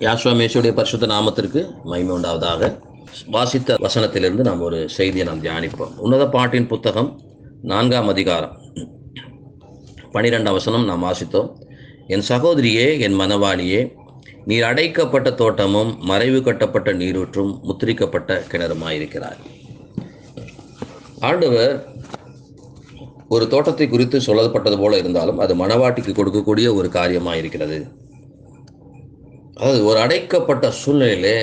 யாசுவா மேஷுடைய பரிசுத்த நாமத்திற்கு மகிமை உண்டாவதாக. வாசித்த வசனத்திலிருந்து நாம் ஒரு செய்தியை நாம் தியானிப்போம். உன்னத பாட்டின் புத்தகம் 4ஆம் அதிகாரம் 12ஆம் வசனம் நாம் வாசித்தோம். என் சகோதரியே, என் மனவாளியே, நீர் அடைக்கப்பட்ட தோட்டமும் மறைவு கட்டப்பட்ட நீரூற்றும் முத்திரிக்கப்பட்ட கிணறுமாயிருக்கிறார். ஆண்டவர் ஒரு தோட்டத்தை குறித்து சொல்லப்பட்டது போல இருந்தாலும் அது மனவாட்டிக்கு கொடுக்கக்கூடிய ஒரு காரியமாயிருக்கிறது. அதாவது ஒரு அடைக்கப்பட்ட சூழ்நிலையிலே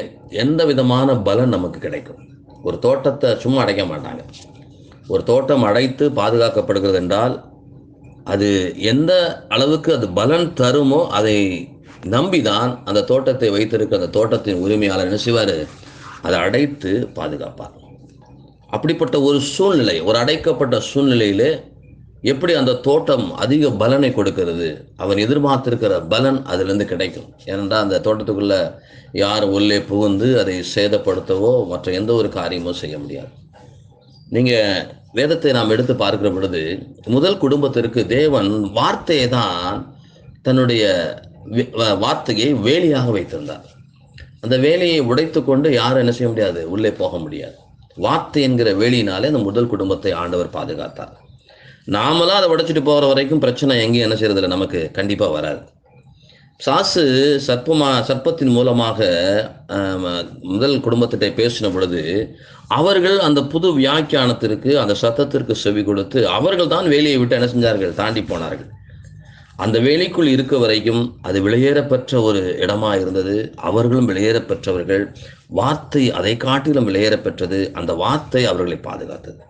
எந்த விதமான பலன் நமக்கு கிடைக்கும்? ஒரு தோட்டத்தை சும்மா அடைக்க மாட்டாங்க. ஒரு தோட்டம் அடைத்து பாதுகாக்கப்படுகிறது என்றால் அது எந்த அளவுக்கு அது பலன் தருமோ அதை நம்பிதான் அந்த தோட்டத்தை வைத்திருக்க அந்த தோட்டத்தின் உரிமையாளர் என்ன செய்வார்? அதை அடைத்து பாதுகாப்பார். அப்படிப்பட்ட ஒரு சூழ்நிலை, ஒரு அடைக்கப்பட்ட சூழ்நிலையிலே எப்படி அந்த தோட்டம் அதிக பலனை கொடுக்கிறது? அவன் எதிர்பார்த்திருக்கிற பலன் அதிலிருந்து கிடைக்கும். ஏனென்றால் அந்த தோட்டத்துக்குள்ள யாரும் உள்ளே புகுந்து அதை சேதப்படுத்தவோ மற்ற எந்த ஒரு காரியமும் செய்ய முடியாது. நீங்கள் வேதத்தை நாம் எடுத்து பார்க்கிற பொழுது முதல் குடும்பத்திற்கு தேவன் வார்த்தையை தான் தன்னுடைய வார்த்தையை வேலியாக வைத்திருந்தார். அந்த வேலையை உடைத்து கொண்டு யாரும் என்ன செய்ய முடியாது? உள்ளே போக முடியாது. வார்த்தை என்கிற வேலியினாலே அந்த முதல் குடும்பத்தை ஆண்டவர் பாதுகாத்தார். நாமெல்லாம் அதை உடைச்சிட்டு போகிற வரைக்கும் பிரச்சனை எங்கேயும் என்ன செய்யறதில்லை, நமக்கு கண்டிப்பாக வராது. சாசு சர்ப்பத்தின் மூலமாக முதல் குடும்பத்திட்ட பேசின பொழுது அவர்கள் அந்த புது வியாக்கியானத்திற்கு அந்த சத்தத்திற்கு செவி கொடுத்து அவர்கள் தான் வேலையை விட்டு என்ன செஞ்சார்கள்? தாண்டி போனார்கள். அந்த வேலைக்குள் இருக்க வரைக்கும் அது வெளியேறப்பெற்ற ஒரு இடமா இருந்தது. அவர்களும் வெளியேறப்பெற்றவர்கள். வார்த்தை அதை காட்டிலும் வெளியேறப்பெற்றது. அந்த வார்த்தை அவர்களை பாதுகாத்தது.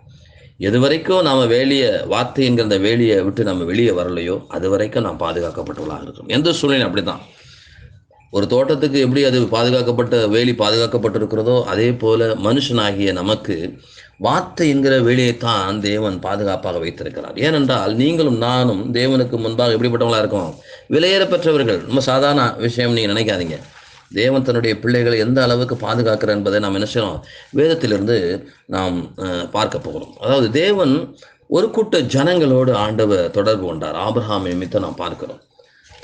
எது வரைக்கும் நாம் வார்த்தை என்கிற அந்த வேலியை விட்டு நம்ம வெளியே வரலையோ அது வரைக்கும் நாம் பாதுகாக்கப்பட்டவர்களாக இருக்கிறோம். எந்த சூழ்நிலை அப்படிதான். ஒரு தோட்டத்துக்கு எப்படி அது வேலி பாதுகாக்கப்பட்டிருக்கிறதோ அதே போல மனுஷனாகிய நமக்கு வார்த்தை என்கிற வேலியைத்தான் தேவன் பாதுகாப்பாக வைத்திருக்கிறார். ஏனென்றால் நீங்களும் நானும் தேவனுக்கு முன்பாக எப்படிப்பட்டவங்களா இருக்கோம்? விலையேற பெற்றவர்கள். ரொம்ப சாதாரண விஷயம் நீங்கள் நினைக்காதீங்க. தேவன் தன்னுடைய பிள்ளைகளை எந்த அளவுக்கு பாதுகாக்கிறார் என்பதை நாம் என்ன செய்யணும்? வேதத்திலிருந்து நாம் பார்க்க போகிறோம். அதாவது தேவன் ஒரு கூட்ட ஜனங்களோடு ஆண்டவர் தொடர்பு கொண்டார். ஆபிரகாம் நிமித்தம் நாம் பார்க்கிறோம்.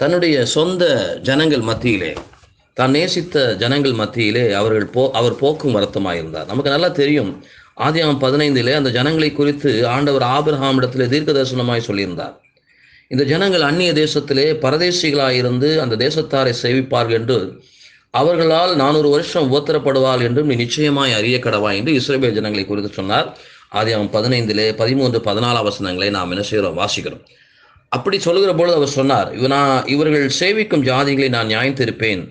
தன்னுடைய சொந்த ஜனங்கள் மத்தியிலே, தான் நேசித்த ஜனங்கள் மத்தியிலே அவர் போக்கும் வருத்தமாக இருந்தார். நமக்கு நல்லா தெரியும். ஆதியாகமம் 15 அந்த ஜனங்களை குறித்து ஆண்டவர் ஆபிரகாம் இடத்திலே தீர்க்க தரிசனமாய் சொல்லியிருந்தார். இந்த ஜனங்கள் அந்நிய தேசத்திலே பரதேசிகளாயிருந்து அந்த தேசத்தாரை சேவிப்பார்கள் என்று, அவர்களால் 400 வருஷம் உபத்திரப்படுவாள் என்றும் நீ நிச்சயமாய் அறிய கடவாய் என்று இஸ்ரவேல் ஜனங்களை குறித்து சொன்னார். ஆதியாகமம் 15 13 14 வசனங்களை நாம் என்ன செய்கிறோம்? வாசிக்கிறோம். அப்படி சொல்லுகிற பொழுது அவர் சொன்னார், இவர்கள் சேவிக்கும் ஜாதிகளை நான் நியாயத்திருப்பேன்,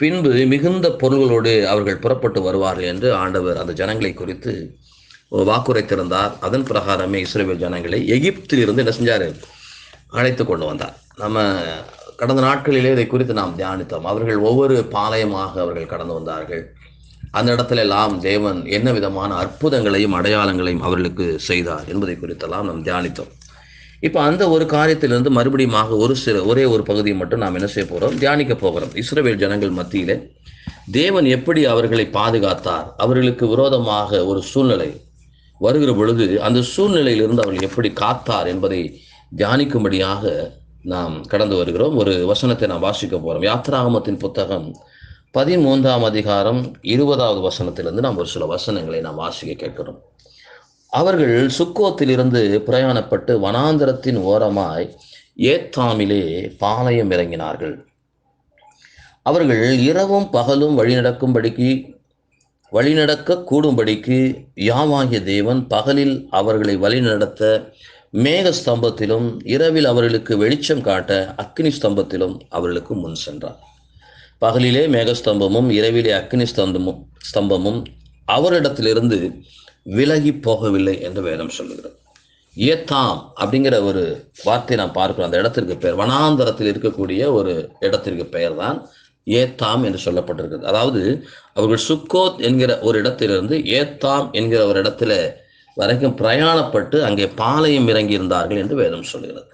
பின்பு மிகுந்த பொருள்களோடு அவர்கள் புறப்பட்டு வருவார்கள் என்று ஆண்டவர் அந்த ஜனங்களை குறித்து வாக்குரைத்திருந்தார். அதன் பிரகாரமே இஸ்ரவேல் ஜனங்களை எகிப்திலிருந்து என்ன செஞ்சார்? அழைத்து கொண்டு வந்தார். நம்ம கடந்த நாட்களிலே இதை குறித்து நாம் தியானித்தோம். அவர்கள் ஒவ்வொரு பாளையமாக அவர்கள் கடந்து வந்தார்கள். அந்த இடத்துல எல்லாம் தேவன் என்ன விதமான அற்புதங்களையும் அடையாளங்களையும் அவர்களுக்கு செய்தார் என்பதை குறித்தெல்லாம் நாம் தியானித்தோம். இப்போ அந்த ஒரு காரியத்திலிருந்து மறுபடியும் ஒரே ஒரு பகுதியை மட்டும் நாம் என்ன செய்ய போகிறோம்? தியானிக்க போகிறோம். இஸ்ரவேல் ஜனங்கள் மத்தியிலே தேவன் எப்படி அவர்களை பாதுகாத்தார், அவர்களுக்கு விரோதமாக ஒரு சூழ்நிலை வருகிற பொழுது அந்த சூழ்நிலையிலிருந்து அவர்கள் எப்படி காத்தார் என்பதை தியானிக்கும்படியாக நாம் கடந்து வருகிறோம். ஒரு வசனத்தை நாம் வாசிக்க போகிறோம். யாத்திராகமத்தின் புத்தகம் 13ஆம் அதிகாரம் 20வது வசனத்திலிருந்து நாம் ஒரு சில வசனங்களை நாம் வாசிக்க கேட்கிறோம். அவர்கள் சுக்கோத்திலிருந்து பிரயாணப்பட்டு வனாந்தரத்தின் ஓரமாய் ஏத்தாமிலே பாளையம் இறங்கினார்கள். அவர்கள் இரவும் பகலும் வழிநடக்க கூடும்படிக்கு யாவாகிய தேவன் பகலில் அவர்களை வழிநடத்த மேக ஸ்தம்பத்திலும் இரவில் அவர்களுக்கு வெளிச்சம் காட்ட அக்கினி ஸ்தம்பத்திலும் அவர்களுக்கு முன் சென்றார். பகலிலே மேகஸ்தம்பமும் இரவிலே அக்கினி ஸ்தம்பமும் அவரிடத்திலிருந்து விலகி போகவில்லை என்று வேதம் சொல்லுகிறது. ஏத்தாம் அப்படிங்கிற ஒரு வார்த்தை நாம் பார்க்கிறோம். அந்த இடத்திற்கு பெயர், வனாந்தரத்தில் இருக்கக்கூடிய ஒரு இடத்திற்கு பெயர் தான் ஏத்தாம் என்று சொல்லப்பட்டிருக்கிறது. அதாவது அவர்கள் சுக்கோத் என்கிற ஒரு இடத்திலிருந்து ஏத்தாம் என்கிற ஒரு இடத்துல வரைக்கும் பிரயாணப்பட்டு அங்கே பாளையம் இறங்கி இருந்தார்கள் என்று வேதம் சொல்லுகிறது.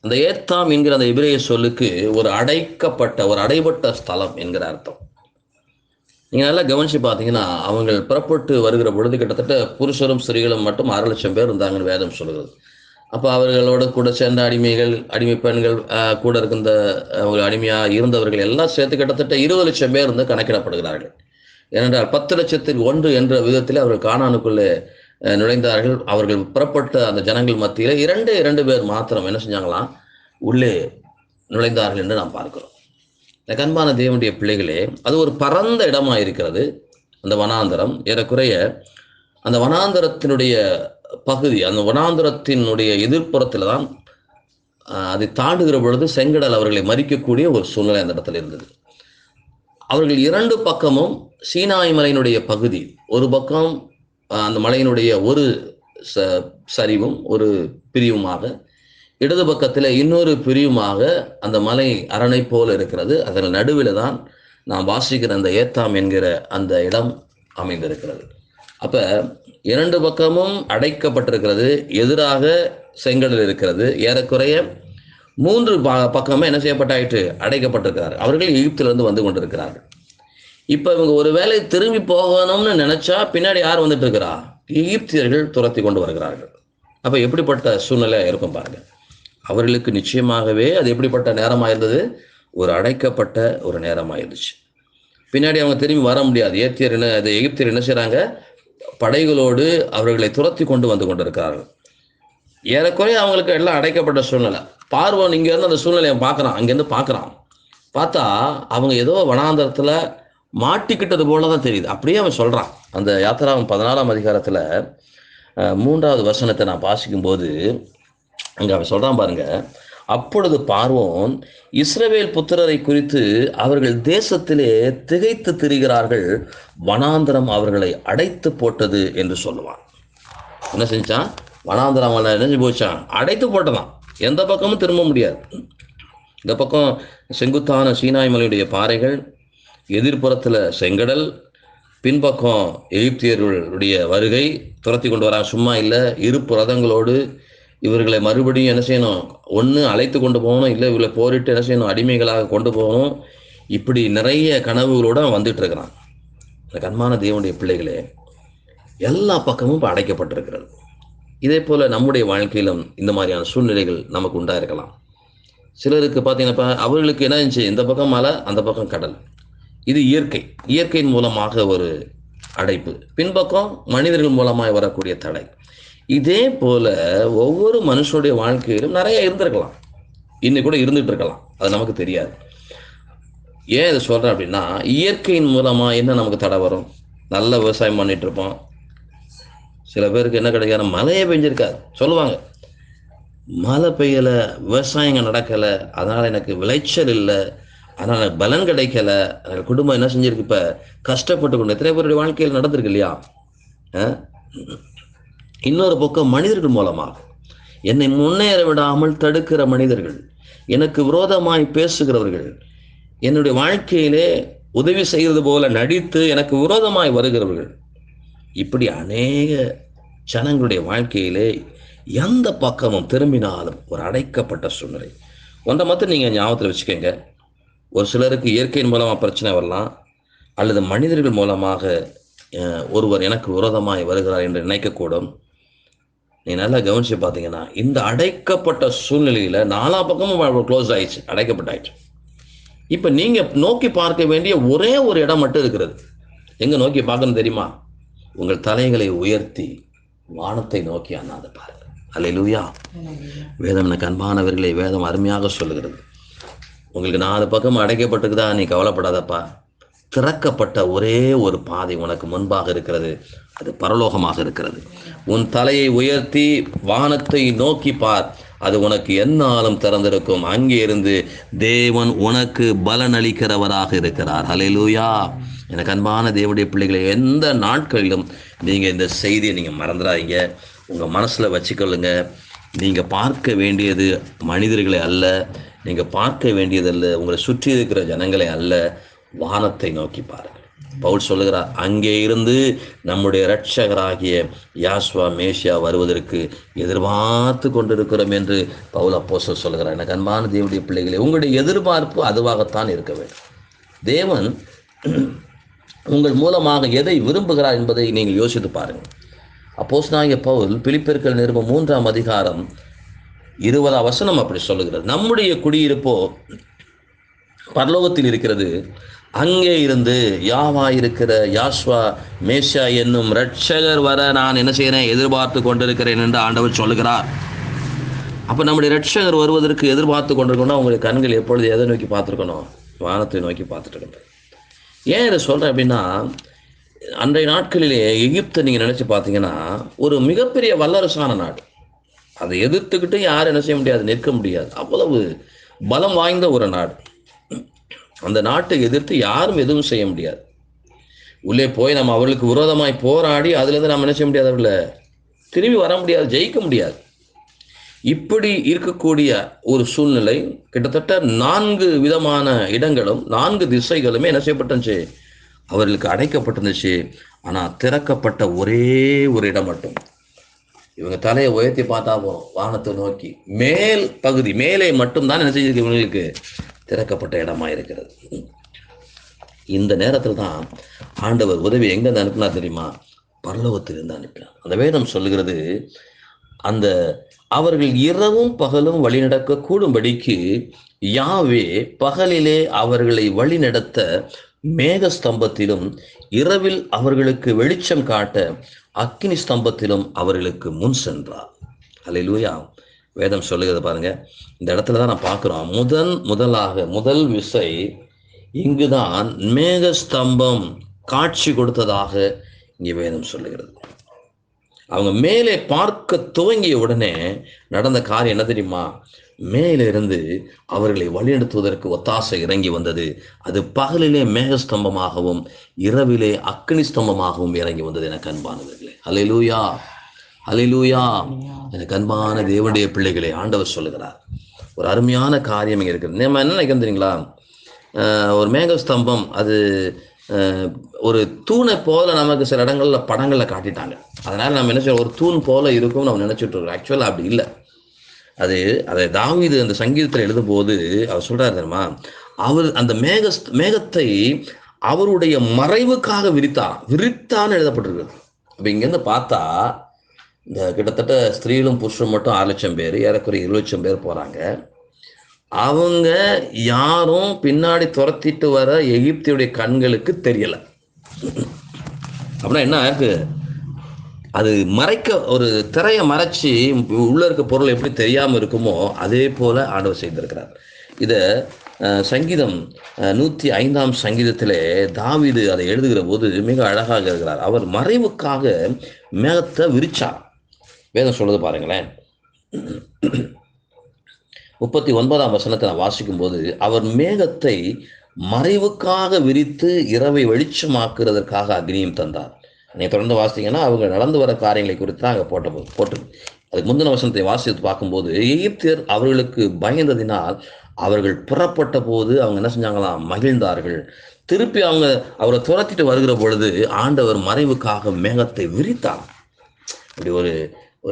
அந்த ஏத்தாம் என்கிற அந்த எபிரேய சொல்லுக்கு ஒரு அடைபட்ட ஸ்தலம் என்கிற அர்த்தம். நீங்கள் நல்லா கவனிச்சு பார்த்தீங்கன்னா அவங்கள் புறப்பட்டு வருகிற பொழுது கிட்டத்தட்ட புருஷரும் ஸ்திரீகளும் மட்டும் 6,00,000 பேர் இருந்தாங்கன்னு வேதம் சொல்லுகிறது. அப்போ அவர்களோட கூட சேர்ந்த அடிமைகள், அடிமை பெண்கள், கூட இருக்கின்ற அடிமையாக இருந்தவர்கள் எல்லாம் சேர்த்து கிட்டத்தட்ட 20 லட்சம் பேர் வந்து கணக்கிடப்படுகிறார்கள். ஏனென்றால் 10,00,000 என்ற விதத்தில் அவர்கள் கானானுக்குள்ளே நுழைந்தார்கள். அவர்கள் புறப்பட்ட அந்த ஜனங்கள் மத்தியில் 2 பேர் மாத்திரம் என்ன செஞ்சாங்களாம், உள்ளே நுழைந்தார்கள் என்று நாம் பார்க்கிறோம். இந்த கண்பான தேவனுடைய பிள்ளைகளே, அது ஒரு பரந்த இடமாக இருக்கிறது. அந்த வனாந்தரம் ஏறக்குறைய அந்த வனாந்தரத்தினுடைய பகுதி, அந்த வனாந்தரத்தினுடைய எதிர்ப்புறத்தில் தான் அதை தாண்டுகிற பொழுது செங்கடல் அவர்களை மறிக்கக்கூடிய ஒரு சூழ்நிலை அந்த இடத்துல இருந்தது. அவர்கள் 2 பக்கமும் சீனாய் மலையினுடைய பகுதி, ஒரு பக்கம் அந்த மலையினுடைய ஒரு சரிவும் ஒரு பிரிவுமாக, இடது பக்கத்தில் இன்னொரு பிரிவுமாக அந்த மலை அரணை போல இருக்கிறது. அதன் நடுவில் தான் நாம் வாசிக்கிற அந்த ஏத்தாம் என்கிற அந்த இடம் அமைந்திருக்கிறது. அப்போ 2 பக்கமும் அடைக்கப்பட்டிருக்கிறது, எதிராக செங்கடல் இருக்கிறது. ஏறக்குறைய 3 பக்கமே என்ன செய்யப்பட்டாயிற்று, அடைக்கப்பட்டிருக்கிறார்கள். அவர்கள் எகிப்திலிருந்து வந்து கொண்டிருக்கிறார்கள். இப்போ இவங்க ஒரு வேளை திரும்பி போகணும்னு நினைச்சா பின்னாடி யார் வந்துட்டு இருக்கிறா, எகிப்தியர்கள் துரத்தி கொண்டு வருகிறார்கள். அப்போ எப்படிப்பட்ட சூழ்நிலை இருக்கும் பாருங்க. அவர்களுக்கு நிச்சயமாகவே அது எப்படிப்பட்ட நேரமாக இருந்தது, ஒரு அடைக்கப்பட்ட ஒரு நேரமாக இருந்துச்சு. பின்னாடி அவங்க திரும்பி வர முடியாது. எகிப்தியர் என்ன செய்கிறாங்க, படைகளோடு அவர்களை துரத்தி கொண்டு வந்து கொண்டிருக்கிறார்கள். ஏறக்குறைய அவங்களுக்கு எல்லாம் அடைக்கப்பட்ட சூழ்நிலை. பார்வோன் இங்கேருந்து அந்த சூழ்நிலையை பார்க்குறான், அங்கேருந்து பார்க்குறான். பார்த்தா அவங்க ஏதோ வனாந்தரத்தில் மாட்டிக்கிட்டது போல தான் தெரியுது. அப்படியே அவன் சொல்கிறான். அந்த யாத்திராகமம் 14ஆம் அதிகாரத்தில் 3வது வசனத்தை நான் வாசிக்கும்போது அங்கே அவன் சொல்கிறான் பாருங்க. அப்பொழுது பார்வோன் இஸ்ரவேல் புத்திரரை குறித்து அவர்கள் தேசத்திலே திகைத்து திரிகிறார்கள், வனாந்தரம் அவர்களை அடைத்து போட்டது என்று சொல்லுவான். என்ன செஞ்சான், வனாந்தரம் அவனை என்ன செஞ்சு போச்சான், அடைத்து போட்டதான். எந்த பக்கமும் திரும்ப முடியாது. இந்த பக்கம் செங்குத்தான சீனாய் மலையுடைய பாறைகள், எதிர்ப்புறத்தில் செங்கடல், பின்பக்கம் எகிப்தியர்களுடைய வருகை, துரத்தி கொண்டு வராங்க. சும்மா இல்லை, இருப்பு ரதங்களோடு இவர்களை மறுபடியும் என்ன செய்யணும், ஒன்று அழைத்து கொண்டு போகணும், இல்லை இவர்களை போரிட்டு என்ன செய்யணும், அடிமைகளாக கொண்டு போகணும். இப்படி நிறைய கனவுகளோடு வந்துட்டு இருக்கிறான். இந்த கண்மான தேவனுடைய பிள்ளைகளே, எல்லா பக்கமும் இப்போ அடைக்கப்பட்டிருக்கிறது. இதே போல் நம்முடைய வாழ்க்கையிலும் இந்த மாதிரியான சூழ்நிலைகள் நமக்கு உண்டாயிருக்கலாம். சிலருக்கு பார்த்தீங்கன்னா அவர்களுக்கு என்ன இருந்துச்சு, இந்த பக்கம் மலை, அந்த பக்கம் கடல். இது இயற்கையின் மூலமாக ஒரு அடைப்பு, பின்பக்கம் மனிதர்கள் மூலமாக வரக்கூடிய தடை. இதே போல ஒவ்வொரு மனுஷனுடைய வாழ்க்கையிலும் நிறைய இருந்திருக்கலாம், இன்னைக்கு கூட இருந்துட்டு இருக்கலாம், அது நமக்கு தெரியாது. ஏன் இதை சொல்கிறேன் அப்படின்னா, இயற்கையின் மூலமாக என்ன நமக்கு தடை வரும். நல்ல விவசாயம் பண்ணிட்டு இருப்போம், சில பேருக்கு என்ன கிடைக்காது, மழையே பெஞ்சிருக்காது. சொல்லுவாங்க, மழை பெய்யலை, விவசாயங்கள் நடக்கலை, அதனால் எனக்கு விளைச்சல் இல்லை, அதனால் பலன் கிடைக்கல, குடும்பம் என்ன செஞ்சிருக்கு, இப்போ கஷ்டப்பட்டு கொண்டு எத்தனை பேருடைய வாழ்க்கையில் நடந்திருக்கு இல்லையா. இன்னொரு பக்கம் மனிதர்கள் மூலமாக என்னை முன்னேற விடாமல் தடுக்கிற மனிதர்கள், எனக்கு விரோதமாய் பேசுகிறவர்கள், என்னுடைய வாழ்க்கையிலே உதவி செய்கிறது போல நடித்து எனக்கு விரோதமாய் வருகிறவர்கள், இப்படி அநேக ஜனங்களுடைய வாழ்க்கையிலே எந்த பக்கமும் திரும்பினாலும் ஒரு அடைக்கப்பட்ட சூழ்நிலை. ஒன்றை மட்டும் நீங்கள் ஞாபகத்தில் வச்சுக்கோங்க. ஒரு சிலருக்கு இயற்கையின் மூலமாக பிரச்சனை வரலாம், அல்லது மனிதர்கள் மூலமாக ஒருவர் எனக்கு விரோதமாய் வருகிறார் என்று நினைக்கக்கூடும். நீ நல்லா கவனிச்சு பார்த்தீங்கன்னா, இந்த அடைக்கப்பட்ட சூழ்நிலையில் 4 பக்கமும் க்ளோஸ் ஆயிடுச்சு, அடைக்கப்பட்டாயிடுச்சு. இப்போ நீங்கள் நோக்கி பார்க்க வேண்டிய ஒரே ஒரு இடம் மட்டும் இருக்கிறது. எங்கே நோக்கி பார்க்கணும் தெரியுமா? உங்கள் தலைகளை உயர்த்தி வானத்தை நோக்கி அண்ணாத பாருங்கள். அல்லேலூயா. வேதம் எனக்கு அன்பானவர்களை, வேதம் அருமையாக சொல்லுகிறது. உங்களுக்கு 4 பக்கம் அடைக்கப்பட்டிருக்குதா, நீ கவலைப்படாதப்பா. திறக்கப்பட்ட ஒரே ஒரு பாதை உனக்கு முன்பாக இருக்கிறது, அது பரலோகமாக இருக்கிறது. உன் தலையை உயர்த்தி வானத்தை நோக்கி பார், அது உனக்கு எந்நாளும் திறந்திருக்கும். அங்கே இருந்து தேவன் உனக்கு பலன் அளிக்கிறவராக இருக்கிறார். அல்லேலூயா. எனக்கு அன்பான தேவனுடைய பிள்ளைகளை, எந்த நாட்களிலும் நீங்கள் இந்த செய்தியை நீங்கள் மறந்துடாதீங்க, உங்கள் மனசில் வச்சுக்கொள்ளுங்க. நீங்கள் பார்க்க வேண்டியது மனிதர்களை அல்ல, நீங்கள் பார்க்க வேண்டியதல்ல உங்களை சுற்றி இருக்கிற ஜனங்களை அல்ல, வானத்தை நோக்கி பாருங்கள். பவுல் சொல்லுகிறார், அங்கே இருந்து நம்முடைய இரட்சகராகிய யாஸ்வா மேசியா வருவதற்கு எதிர்பார்த்து கொண்டிருக்கிறோம் என்று பவுல் அப்போஸ்தலன் சொல்லுகிறார். எனக்கு அன்பான தேவனுடைய பிள்ளைகளே, உங்களுடைய எதிர்பார்ப்பு அதுவாகத்தான் இருக்க வேண்டும். தேவன் உங்கள் மூலமாக எதை விரும்புகிறார் என்பதை நீங்கள் யோசித்து பாருங்கள். அப்போஸ்தலனாகிய பவுல் பிலிப்பியர்கள் நிருபம் 3ஆம் அதிகாரம் 20ஆம் வசனம் அப்படி சொல்லுகிறது. நம்முடைய குடியிருப்போ பரலோகத்தில் இருக்கிறது. அங்கே இருந்து யாவா இருக்கிற யாஸ்வா மேஷா என்னும் இரட்சகர் வர நான் என்ன செய்கிறேன், எதிர்பார்த்து கொண்டிருக்கிறேன் என்று ஆண்டவர் சொல்லுகிறார். அப்போ நம்முடைய இரட்சகர் வருவதற்கு எதிர்பார்த்து கொண்டிருக்கணும். உங்களுடைய கண்கள் எப்பொழுது எதை நோக்கி பார்த்துருக்கணும்? வானத்தை நோக்கி பார்த்துட்டு இருக்கணும். ஏன் இதை சொல்கிறேன் அப்படின்னா, அன்றைய நாட்களிலே எகிப்தை நீங்கள் நினச்சி பார்த்தீங்கன்னா ஒரு மிகப்பெரிய வல்லரசான நாடு. அதை எதிர்த்துக்கிட்டு யாரும் என்ன செய்ய முடியாது, நிற்க முடியாது. அவ்வளவு பலம் வாய்ந்த ஒரு நாடு. அந்த நாட்டை எதிர்த்து யாரும் எதுவும் செய்ய முடியாது. உள்ளே போய் நம்ம அவர்களுக்கு விரோதமாய் போராடி அதுலேருந்து நம்ம என்ன செய்ய முடியாது, அவர்களை திரும்பி வர முடியாது, ஜெயிக்க முடியாது. இப்படி இருக்கக்கூடிய ஒரு சூழ்நிலை கிட்டத்தட்ட 4 விதமான இடங்களும் 4 திசைகளுமே என்ன செய்யப்பட்டுச்சு, அவர்களுக்கு அடைக்கப்பட்டிருந்துச்சு. ஆனால் திறக்கப்பட்ட ஒரே ஒரு இடம் மட்டும், இவங்க தலையை உயர்த்தி பார்த்தா போதும், வானத்தை நோக்கி மேல் பகுதி மேலே மட்டும்தான் என்ன செய்யுது, இவங்களுக்கு திறக்கப்பட்ட இடமா இருக்கிறது. இந்த நேரத்தில் தான் ஆண்டவர் உதவி எங்க அனுப்பினார் தெரியுமா? பரலோகத்திலிருந்து அனுப்பினார். அந்த வேதம் சொல்லுகிறது, அந்த அவர்கள் இரவும் பகலும் வழிநடக்க கூடும்படிக்கு யாவே பகலிலே அவர்களை வழிநடத்த மேக ஸ்தம்பத்திலும் இரவில் அவர்களுக்கு வெளிச்சம் காட்ட அக்கினி ஸ்தம்பத்திலும் அவர்களுக்கு முன் சென்றார். அல்லேலூயா. வேதம் சொல்லுகிறது பாருங்க. இந்த இடத்துல தான் நான் பார்க்கிறோம், முதல் விசை இங்குதான் மேக ஸ்தம்பம் காட்சி கொடுத்ததாக இங்கே வேதம் சொல்லுகிறது. அவங்க மேலே பார்க்க துவங்கிய உடனே நடந்த காரியம் என்ன தெரியுமா? மேலிருந்து அவர்களை வழிநடத்துவதற்கு ஒத்தாசை இறங்கி வந்தது. அது பகலிலே மேகஸ்தம்பமாகவும் இரவிலே அக்னி ஸ்தம்பமாகவும் இறங்கி வந்தது. எனக்கு அன்பானவர்களே, அல்லேலூயா, அல்லேலூயா. எனக்கு அன்பான தேவனுடைய பிள்ளைகளே, ஆண்டவர் சொல்லுகிறார் ஒரு அருமையான காரியம் இங்கே இருக்குது. நம்ம என்ன நினைக்கிறோம் தெரியுங்களா? ஒரு மேகஸ்தம்பம் அது ஒரு தூணை போல நமக்கு சில இடங்கள்ல படங்கள்ல காட்டிட்டாங்க. அதனால நம்ம என்ன செய்யணும், ஒரு தூண் போல இருக்கும் நம்ம நினைச்சிட்டு இருக்கோம். ஆக்சுவலா அப்படி இல்லை. அதை தாவீது அந்த சங்கீதத்தில் எழுதும் போது அவர் சொல்றாரு தெரியுமா, அவர் அந்த மேகத்தை அவருடைய மறைவுக்காக விரித்தான்னு எழுதப்பட்டிருக்கு. அப்ப இங்கேருந்து பார்த்தா இந்த கிட்டத்தட்ட ஸ்திரீலும் புருஷனும் மட்டும் 6 லட்சம் பேர், ஏறக்குறைய 20 லட்சம் பேர் போறாங்க. அவங்க யாரும் பின்னாடி துரத்திட்டு வர எகிப்தியுடைய கண்களுக்கு தெரியல. அப்படின்னா என்ன இருக்கு, அது மறைக்க ஒரு திரையை மறைச்சி உள்ள இருக்க பொருள் எப்படி தெரியாம இருக்குமோ அதே போல ஆண்டவர் செய்திருக்கிறார். இத சங்கீதம் 105ஆம் சங்கீதத்திலே தாவீது அதை எழுதுகிற போது மிக அழகாக இருக்கிறார். அவர் மறைவுக்காக மேகத்தை விரிச்சார். வேதம் சொல்றது பாருங்களேன். 39ஆம் வசனத்தை நான் வாசிக்கும் போது, அவர் மேகத்தை மறைவுக்காக விரித்து இரவை வெளிச்சமாக்குறதற்காக அக்னியும் தந்தார். நீங்க தொடர்ந்து வாசித்தீங்கன்னா அவங்க நடந்து வர காரியங்களை குறித்து தான் அங்கே போட்டு அதுக்கு முந்தின வசனத்தை வாசித்து பார்க்கும்போது, எகிப்தியர் அவர்களுக்கு பயந்ததினால் அவர்கள் புறப்பட்ட போது அவங்க என்ன செஞ்சாங்களாம், மகிழ்ந்தார்கள். திருப்பி அவங்க அவரை துரத்திட்டு வருகிற பொழுது ஆண்டவர் மறைவுக்காக மேகத்தை விரித்தார். அப்படி ஒரு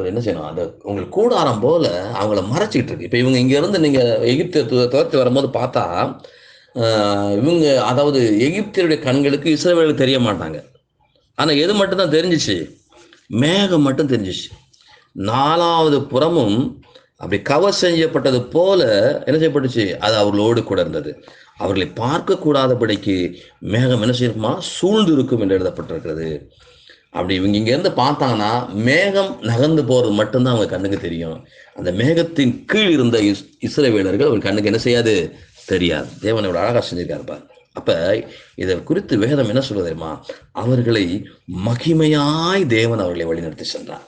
என்ன செய்யணும், அந்த உங்களுக்கு கூடாரம் போல அவங்கள மறைச்சிக்கிட்டு இருக்கு. இப்போ இவங்க இங்கேருந்து நீங்கள் எகிப்தியர் துரத்தி வரும்போது பார்த்தா இவங்க, அதாவது எகிப்தியருடைய கண்களுக்கு இஸ்ரவேலுக்கு தெரிய மாட்டாங்க. ஆனால் எது மட்டும்தான் தெரிஞ்சிச்சு, மேகம் மட்டும் தெரிஞ்சிச்சு. 4வது புறமும் அப்படி கவர் செய்யப்பட்டது போல என்ன செய்யப்பட்டுச்சு, அது அவர்களோடு கூட இருந்தது. அவர்களை பார்க்கக்கூடாதபடிக்கு மேகம் என்ன செய்யுமா, சூழ்ந்து இருக்கும் என்று எழுதப்பட்டிருக்கிறது. அப்படி இவங்க இங்கேருந்து பார்த்தாங்கன்னா மேகம் நகர்ந்து போகிறது மட்டும்தான் அவங்க கண்ணுக்கு தெரியும். அந்த மேகத்தின் கீழ் இருந்த இஸ்ரவேலர்கள் அவங்க கண்ணுக்கு என்ன செய்யாது, தெரியாது. தேவன் இவ்வளோ அழகாக செஞ்சிருக்காரு பாரு. அப்ப இதை குறித்து வேதம் என்ன சொல்வது தெரியுமா, அவர்களை மகிமையாய் தேவன் அவர்களை வழிநடத்தி சென்றார்.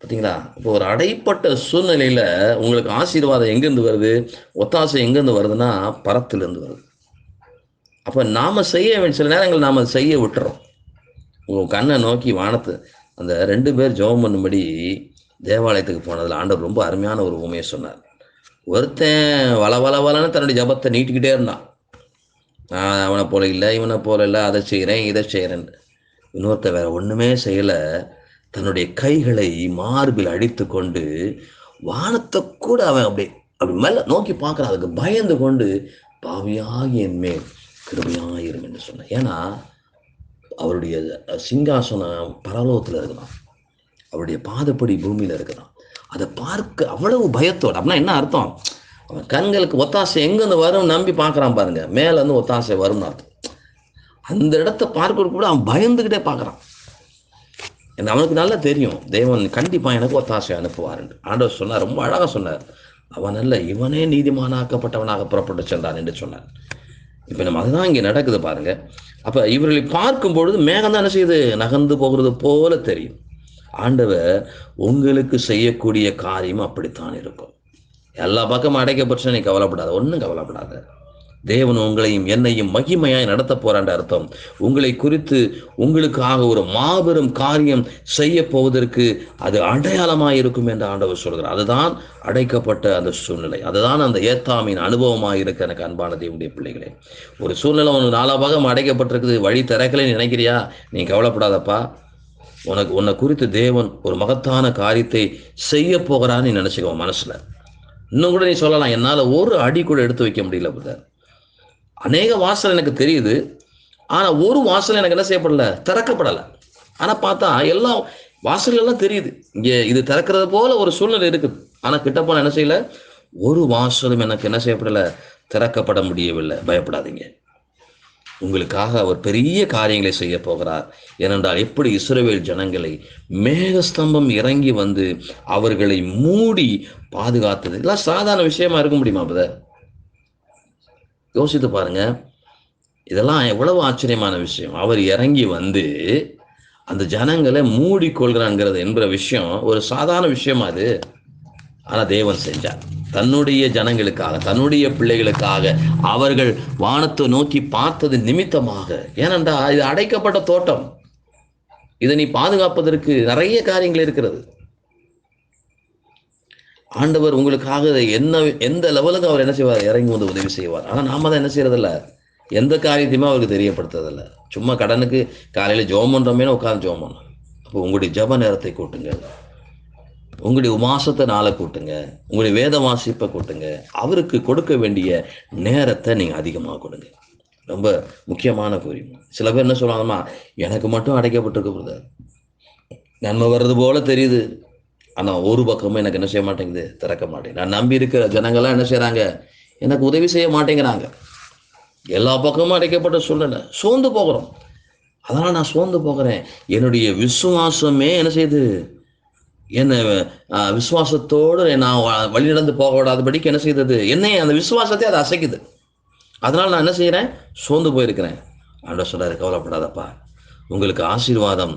பார்த்தீங்களா? இப்போ ஒரு அடைப்பட்ட சூழ்நிலையில உங்களுக்கு ஆசீர்வாதம் எங்கேருந்து வருது, ஒத்தாசை எங்கேருந்து வருதுன்னா பரத்திலிருந்து வருது. அப்போ நாம செய்ய வேண்டிய சில நேரங்கள் நாம செய்ய விட்டுறோம். உங்கள் கண்ணை நோக்கி வானத்து அந்த 2 பேர் ஜெபம் பண்ணும்படி தேவாலயத்துக்கு போனதில் ஆண்டவர் ரொம்ப அருமையான ஒரு உண்மையை சொன்னார். ஒருத்தன் வளன்னு தன்னுடைய ஜபத்தை நீட்டிக்கிட்டே இருந்தான். நான் அவனை போல இல்லை, இவனை போல இல்லை, அதை செய்கிறேன் இதை செய்கிறேன். இன்னொருத்த வேற ஒன்றுமே செய்யலை, தன்னுடைய கைகளை மார்பில் அடித்து கொண்டு வானத்தை கூட அவன் அப்படி மேல நோக்கி பார்க்குறான். அதுக்கு பயந்து கொண்டு பாவியாகி என் மேல் கிருபையாயிரும் என்று சொன்னான். ஏன்னா அவருடைய சிங்காசனம் பரலோகத்தில் இருக்கலாம், அவருடைய பாதப்படி பூமியில் இருக்கலாம். அதை பார்க்க அவ்வளவு பயத்தோடு. அப்படின்னா என்ன அர்த்தம்? அவன் கண்களுக்கு ஒத்தாசை எங்கேருந்து வரும் நம்பி பார்க்குறான் பாருங்க. மேலேருந்து ஒத்தாசை வரும்னு அர்த்தம். அந்த இடத்த பார்க்க கூட அவன் பயந்துக்கிட்டே பார்க்குறான். அவனுக்கு நல்லா தெரியும் தேவன் கண்டிப்பாக எனக்கு ஒத்தாசை அனுப்புவார் என்று. ஆண்டவர் சொன்னார், ரொம்ப அழகாக சொன்னார். அவன் அல்ல, இவனே நீதிமானாக்கப்பட்டவனாக புறப்பட்டு சென்றான் என்று சொன்னார். இப்போ நம்ம அதுதான் இங்கே நடக்குது பாருங்க. அப்போ இவர்களை பார்க்கும் பொழுது மேகம் தான் என்ன செய்யுது? நகர்ந்து போகிறது போல தெரியும். ஆண்டவர் உங்களுக்கு செய்யக்கூடிய காரியம் அப்படித்தான் இருக்கும். எல்லா பக்கமும் அடைக்கப்பட்டு நீ கவலைப்படாத, ஒன்றும் கவலைப்படாத. தேவன் உங்களையும் என்னையும் மகிமையாய் நடத்த போறான்ற அர்த்தம். உங்களை குறித்து உங்களுக்காக ஒரு மாபெரும் காரியம் செய்ய போவதற்கு அது அடையாளமாக இருக்கும் என்று ஆண்டவர் சொல்கிறார். அதுதான் அடைக்கப்பட்ட அந்த சூழ்நிலை. அதுதான் அந்த ஏத்தாமின் அனுபவமாக இருக்க எனக்கு அன்பான தேவனுடைய பிள்ளைகளே. ஒரு சூழ்நிலை உனக்கு 4 பாகம் அடைக்கப்பட்டிருக்குது, வழி திறக்கலைன்னு நினைக்கிறியா? நீ கவலைப்படாதப்பா. உன்னை குறித்து தேவன் ஒரு மகத்தான காரியத்தை செய்ய போகிறான்னு நீ நினைச்சுக்கோ மனசுல. இன்னும் கூட நீ சொல்லலாம், என்னால் ஒரு அடி கூட எடுத்து வைக்க முடியல பிரதர். அநேக வாசல் எனக்கு தெரியுது, ஆனால் ஒரு வாசல் எனக்கு என்ன செய்யப்படலை? திறக்கப்படலை. ஆனால் பார்த்தா எல்லா வாசல்கள்லாம் தெரியுது. இங்கே இது திறக்கிறது போல ஒரு சூழ்நிலை இருக்குது. ஆனால் கிட்ட போனால் என்ன செய்யலை? ஒரு வாசலும் எனக்கு என்ன செய்யப்படலை? திறக்கப்பட முடியவில்லை. பயப்படாதீங்க. உங்களுக்காக அவர் பெரிய காரியங்களை செய்ய போகிறார். ஏனென்றால் எப்படி இஸ்ரவேல் ஜனங்களை மேகஸ்தம்பம் இறங்கி வந்து அவர்களை மூடி பாதுகாத்தது இதெல்லாம் சாதாரண விஷயமா இருக்க முடியுமா பிரதர்? யோசித்து பாருங்க. இதெல்லாம் எவ்வளவு ஆச்சரியமான விஷயம். அவர் இறங்கி வந்து அந்த ஜனங்களை மூடிக்கொள்கிறான்ங்கிறது என்கிற விஷயம் ஒரு சாதாரண விஷயமா அது. ஆனா தேவன் செஞ்சார். தன்னுடைய ஜனங்களுக்காக, தன்னுடைய பிள்ளைகளுக்காக அவர்கள் வானத்தை நோக்கி பார்த்தது நிமித்தமாக. ஏனென்றால் இது அடைக்கப்பட்ட தோட்டம். இதை நீ பாதுகாப்பதற்கு நிறைய காரியங்கள் இருக்கிறது. ஆண்டவர் உங்களுக்காக எந்த லெவலுக்கு அவர் என்ன செய்வார்? இறங்கி வந்து உதவி செய்வார். ஆனால் நாம தான் என்ன செய்யறதில்ல, எந்த காரியத்தையுமே அவருக்கு தெரியப்படுத்துறதில்ல. சும்மா கடனுக்கு காலையில் ஜெபம் பண்றோமே உட்காந்து ஜெபம் பண்ணணும். அப்போ உங்களுடைய ஜெப நேரத்தை கூட்டுங்க, உங்களுடைய உமாசத்தை நாளை கூட்டுங்க, உங்களுடைய வேத வாசிப்பை கூட்டுங்க. அவருக்கு கொடுக்க வேண்டிய நேரத்தை நீங்கள் அதிகமாக கொடுங்க. ரொம்ப முக்கியமான காரியம். சில பேர் என்ன சொல்லுவாங்கம்மா, எனக்கு மட்டும் அடைக்கப்பட்டிருக்கு பிரதர், நன்மை வர்றது போல தெரியுது, ஆனால் ஒரு பக்கமும் எனக்கு என்ன செய்ய மாட்டேங்குது? திறக்க மாட்டேங்குது. நான் நம்பி இருக்கிற ஜனங்கள்லாம் என்ன செய்கிறாங்க? எனக்கு உதவி செய்ய மாட்டேங்கிறாங்க. எல்லா பக்கமும் அடைக்கப்பட்ட சூழ்நிலை, சோர்ந்து போகிறோம். அதனால் நான் சோர்ந்து போகிறேன். என்னுடைய விசுவாசமே என்ன செய்யுது? என்னை விசுவாசத்தோடு நான் வழி நடந்து போக விடாதபடிக்கு என்ன செய்தது? என்னை அந்த விசுவாசத்தை அதை அசைக்குது. அதனால் நான் என்ன செய்கிறேன்? சோர்ந்து போயிருக்கிறேன். ஆண்டவர் சொல்றாரு, கவலைப்படாதப்பா, உங்களுக்கு ஆசீர்வாதம்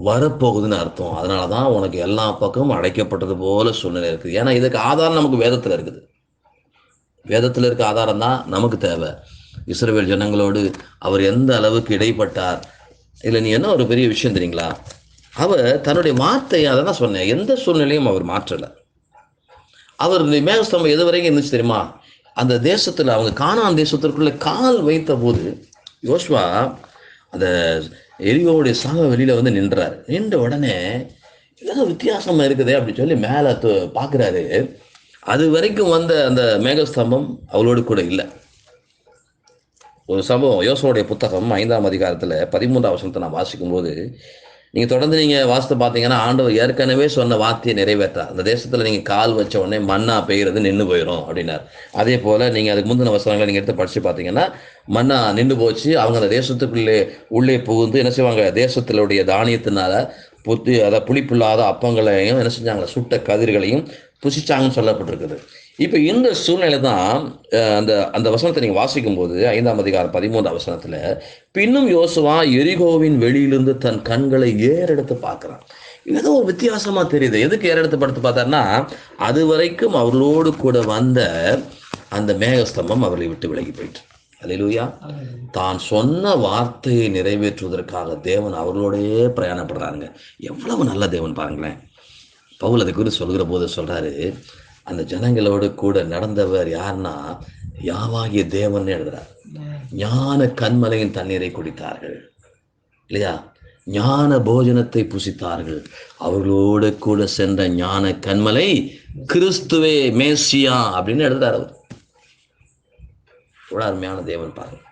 வரப்போகுதுன்னு அர்த்தம். அதனால தான் உனக்கு எல்லா பக்கமும் அடைக்கப்பட்டது போல சூழ்நிலை இருக்குது. ஏன்னா இதுக்கு ஆதாரம் நமக்கு வேதத்தில் இருக்குது. வேதத்தில் இருக்க ஆதாரம் தான் நமக்கு தேவை. இஸ்ரவேல் ஜனங்களோடு அவர் எந்த அளவுக்கு இடைப்பட்டார். இதில் நீ என்ன ஒரு பெரிய விஷயம் தெரியுங்களா? அவர் தன்னுடைய வார்த்தையை, அதை தான் சொன்னேன், எந்த சூழ்நிலையும் அவர் மாற்றலை. அவர் இந்த மேகஸ்தம்பம் எது வரைக்கும் இருந்துச்சு தெரியுமா? அந்த தேசத்தில் அவங்க கானான் தேசத்திற்குள்ள கால் வைத்த போது யோசுவா அந்த எரிகோவுடைய சாக வெளியில வந்து நின்றார். நின்ற உடனே ஏதோ வித்தியாசமா இருக்குதே அப்படின்னு சொல்லி மேலே பார்க்குறாரு. அது வரைக்கும் வந்த அந்த மேகஸ்தம்பம் அவளோடு கூட இல்லை. ஒரு சம்பவம் யோசுவாவுடைய புத்தகம் 5ஆம் அதிகாரத்தில் 13ஆம் வசனத்தை நான் வாசிக்கும் போது, நீங்கள் தொடர்ந்து நீங்கள் வாசித்து பார்த்தீங்கன்னா, ஆண்டவர் ஏற்கனவே சொன்ன வார்த்தையை நிறைவேற்றார். அந்த தேசத்தில் நீங்கள் கால் வச்ச உடனே மண்ணா பெய்கிறது நின்று போயிடும் அப்படின்னார். அதே போல் நீங்கள் அதுக்கு முந்தின வசனங்களை நீங்கள் எடுத்து படித்து பார்த்தீங்கன்னா, மண்ணா நின்று போச்சு. அவங்க அந்த தேசத்துக்குள்ளே உள்ளே புகுந்து என்ன செய்வாங்க? தேசத்தினுடைய தானியத்தினால புளிப்பில்லாத அப்பங்களையும் என்ன செஞ்சாங்க? சுட்ட கதிர்களையும் புசிச்சாங்கன்னு சொல்லப்பட்டிருக்குது. இப்போ இந்த சூழ்நிலை தான் அந்த வசனத்தை நீங்கள் வாசிக்கும் போது 5ஆம் அதிகாரம் 13ஆம் வசனத்தில், பின்னும் யோசுவா எரிகோவின் வெளியிலிருந்து தன் கண்களை ஏறெடுத்து பார்க்குறான். ஏதோ ஒரு வித்தியாசமா தெரியுது. எதுக்கு ஏறெடுத்து படுத்து பார்த்தாருன்னா, அது வரைக்கும் அவர்களோடு கூட வந்த அந்த மேகஸ்தம்பம் அவர்களை விட்டு விலகி போயிட்டு. அல்லேலூயா. தான் சொன்ன வார்த்தையை நிறைவேற்றுவதற்காக தேவன் அவர்களோடையே பிரயாணப்படுறாங்க. எவ்வளவு நல்ல தேவன் பாருங்களேன். பவுல் அதை குறித்து சொல்கிற போது சொல்றாரு, அந்த ஜனங்களோடு கூட நடந்தவர் யாருன்னா யாவாகிய தேவன் எழுதுறார். ஞான கண்மலையின் தண்ணீரை குடித்தார்கள் இல்லையா? ஞான போஜனத்தை புசித்தார்கள். அவர்களோடு கூட சென்ற ஞான கண்மலை கிறிஸ்துவே, மேசியா அப்படின்னு எழுதுறார். அவர் கூட அருமையான தேவன் பாருங்க.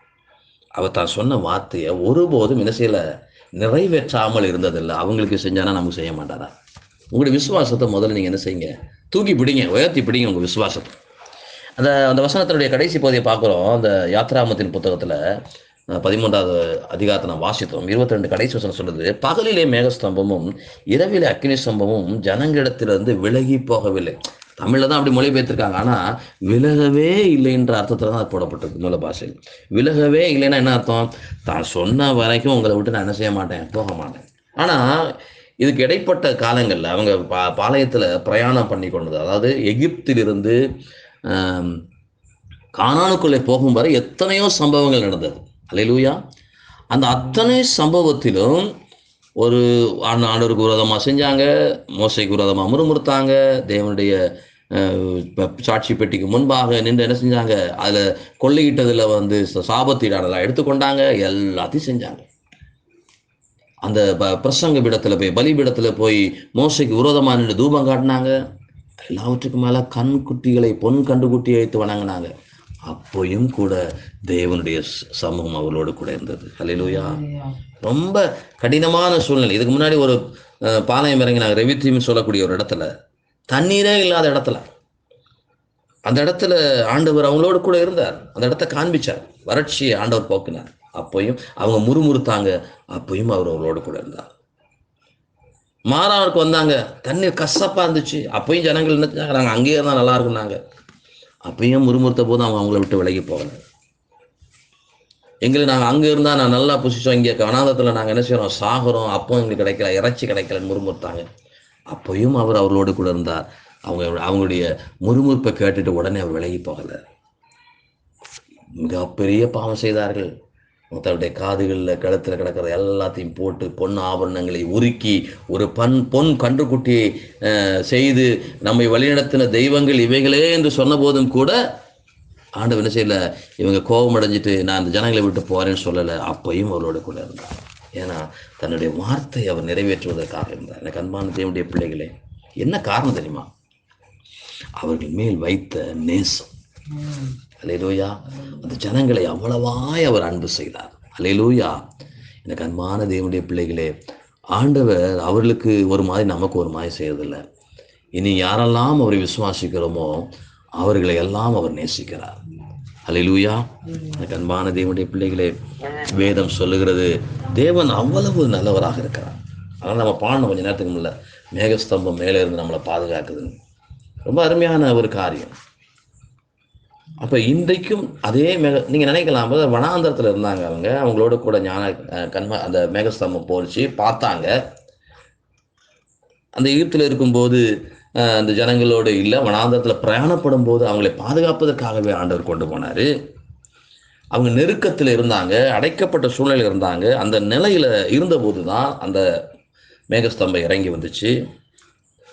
அவர் தான் சொன்ன வார்த்தையை ஒருபோதும் என்ன செய்யல? நிறைவேற்றாமல் இருந்ததில்லை. அவங்களுக்கு செஞ்சானா நமக்கு செய்ய மாட்டாரா? உங்களுடைய விசுவாசத்தை முதல்ல நீங்கள் என்ன செய்யுங்க, தூக்கி பிடிங்க, உயர்த்தி பிடிங்க உங்கள் விசுவாசத்தை. அந்த அந்த வசனத்தினுடைய கடைசி பகுதியை பார்க்குறோம். அந்த யாத்ராமத்தின் புத்தகத்தில் 13வது அதிகாரத்தை நான் வாசித்தோம். 22 கடைசி வசனம் சொல்லுது, பகலிலே மேகஸ்தம்பமும் இரவிலே அக்னி ஸ்தம்பமும் ஜனங்களிடத்திலிருந்து விலகி போகவில்லை. தமிழில் தான் அப்படி மொழிபெயர்த்திருக்காங்க. ஆனால் விலகவே இல்லைன்ற அர்த்தத்தில் தான் அது போடப்பட்டிருக்கு மூல பாஷையில். விலகவே இல்லைன்னா என்ன அர்த்தம்? தான் சொன்ன வரைக்கும் உங்களை விட்டு நான் என்ன செய்ய மாட்டேன், போக மாட்டேன். ஆனால் இதுக்கு இடைப்பட்ட காலங்களில் அவங்க பாளையத்தில் பிரயாணம் பண்ணி கொண்டது, அதாவது எகிப்திலிருந்து கானானுக்குள்ளே போகும் வரை எத்தனையோ சம்பவங்கள் நடந்தது. அல்லேலூயா. அந்த அத்தனை சம்பவத்திலும் ஒரு ஆண்டவருக்கு விரோதமாக செஞ்சாங்க, மோசைக்கு விரோதமாக முறுமுறுத்தாங்க, தேவனுடைய சாட்சி பெட்டிக்கு முன்பாக நின்று என்ன செஞ்சாங்க, அதில் கொள்ளையிட்டதில் சாபத்தீடானலாம் எடுத்துக்கொண்டாங்க, எல்லாத்தையும் செஞ்சாங்க. அந்த பிரசங்க பீடத்தில் போய், பலிபீடத்தில் போய் மோசைக்கு விரோதமாக நின்று தூபம் காட்டினாங்க. எல்லாவற்றுக்கும் மேலே கண்குட்டிகளை, பொன் கண்டுகுட்டியை வைத்து வணங்கினாங்க. அப்போயும் கூட தேவனுடைய சமூகம் அவர்களோடு கூட இருந்தது. அல்லேலூயா. ரொம்ப கடினமான சூழ்நிலை. இதுக்கு முன்னாடி ஒரு பாளையம் இறங்கினாங்க, ரெவித்தீம்னு சொல்லக்கூடிய ஒரு இடத்துல, தண்ணீரே இல்லாத இடத்துல. அந்த இடத்துல ஆண்டவர் அவங்களோடு கூட இருந்தார், அந்த இடத்த காண்பிச்சார், வறட்சியை ஆண்டவர் போக்கினார். அப்போயும் அவங்க முறுமுறுத்தாங்க, அப்போயும் அவர் அவர்களோடு கூட இருந்தார். மாறாவுக்கு வந்தாங்க, தண்ணீர் கசப்பா இருந்துச்சு, அப்பயும் ஜனங்கள் என்ன செஞ்சாங்க, அங்கேயே இருந்தால் நல்லா இருக்குனாங்க. அப்பயும் முறுமுறுத்த போது அவங்க அவங்கள விட்டு விலகி போகல. எங்களுக்கு நாங்கள் அங்கே இருந்தால் நான் நல்லா புசிச்சோம், இங்கே வனாந்தரத்தில் நாங்கள் என்ன செய்கிறோம், சாகிறோம், அப்போ எங்களுக்கு கிடைக்கல, இறைச்சி கிடைக்கலன்னு முறுமுறுத்தாங்க. அப்பயும் அவர் அவர்களோடு கூட இருந்தார். அவங்களுடைய முறுமுறுப்பை கேட்டுட்டு உடனே அவர் விலகி போகலை. மிகப்பெரிய பாவம் செய்தார்கள். தன்னுடைய காதுகளில் கழுத்தில் கிடக்கிறது எல்லாத்தையும் போட்டு பொன் ஆபரணங்களை உருக்கி ஒரு பொன் கன்றுக்குட்டியை செய்து நம்மை வழிநடத்தின தெய்வங்கள் இவைகளே என்று சொன்ன போதும் கூட ஆண்டவர் என்ன செய்யல, இவங்க கோபம் அடைஞ்சிட்டு நான் அந்த ஜனங்களை விட்டு போறேன்னு சொல்லலை. அப்பையும் அவரோட கூட இருந்தார். ஏன்னா தன்னுடைய வார்த்தை அவர் நிறைவேற்றுவதற்காக இருந்தார். எனக்கு அன்பான தேவனுடைய பிள்ளைகளே, என்ன காரணம் தெரியுமா? அவர்கள் மேல் வைத்த நேசம். அல்லேலூயா. அந்த ஜனங்களை அவ்வளவாய் அவர் அன்பு செய்தார். அல்லேலூயா. எனக்கு அன்பான தேவனுடைய பிள்ளைகளே, ஆண்டவர் அவர்களுக்கு ஒரு மாதிரி நமக்கு ஒரு மாதிரி செய்யறதில்லை. இனி யாரெல்லாம் அவரை விசுவாசிக்கிறோமோ அவர்களை எல்லாம் அவர் நேசிக்கிறார். அல்லேலூயா. எனக்கு அன்பான தேவனுடைய பிள்ளைகளே, வேதம் சொல்லுகிறது தேவன் அவ்வளவு நல்லவராக இருக்கிறார். அதனால் நம்ம பாடணும் கொஞ்சம் நேரத்துக்கு முன்ன, மேகஸ்தம்பம் மேலே இருந்து நம்மளை பாதுகாக்குதுன்னு. ரொம்ப அருமையான ஒரு காரியம். அப்போ இன்றைக்கும் அதே நீங்கள் நினைக்கலாம், வனாந்தரத்தில் இருந்தாங்க அவங்களோட கூட அந்த மேகஸ்தம்பம் போச்சு பார்த்தாங்க. அந்த எகிப்தில் இருக்கும்போது அந்த ஜனங்களோடு இல்லை, வனாந்தரத்தில் பிரயாணப்படும் போது அவங்களை பாதுகாப்பதற்காகவே ஆண்டவர் கொண்டு போனார். அவங்க நெருக்கத்தில் இருந்தாங்க, அடைக்கப்பட்ட சூழ்நிலையில் இருந்தாங்க. அந்த நிலையில் இருந்தபோது தான் அந்த மேகஸ்தம்பம் இறங்கி வந்துச்சு.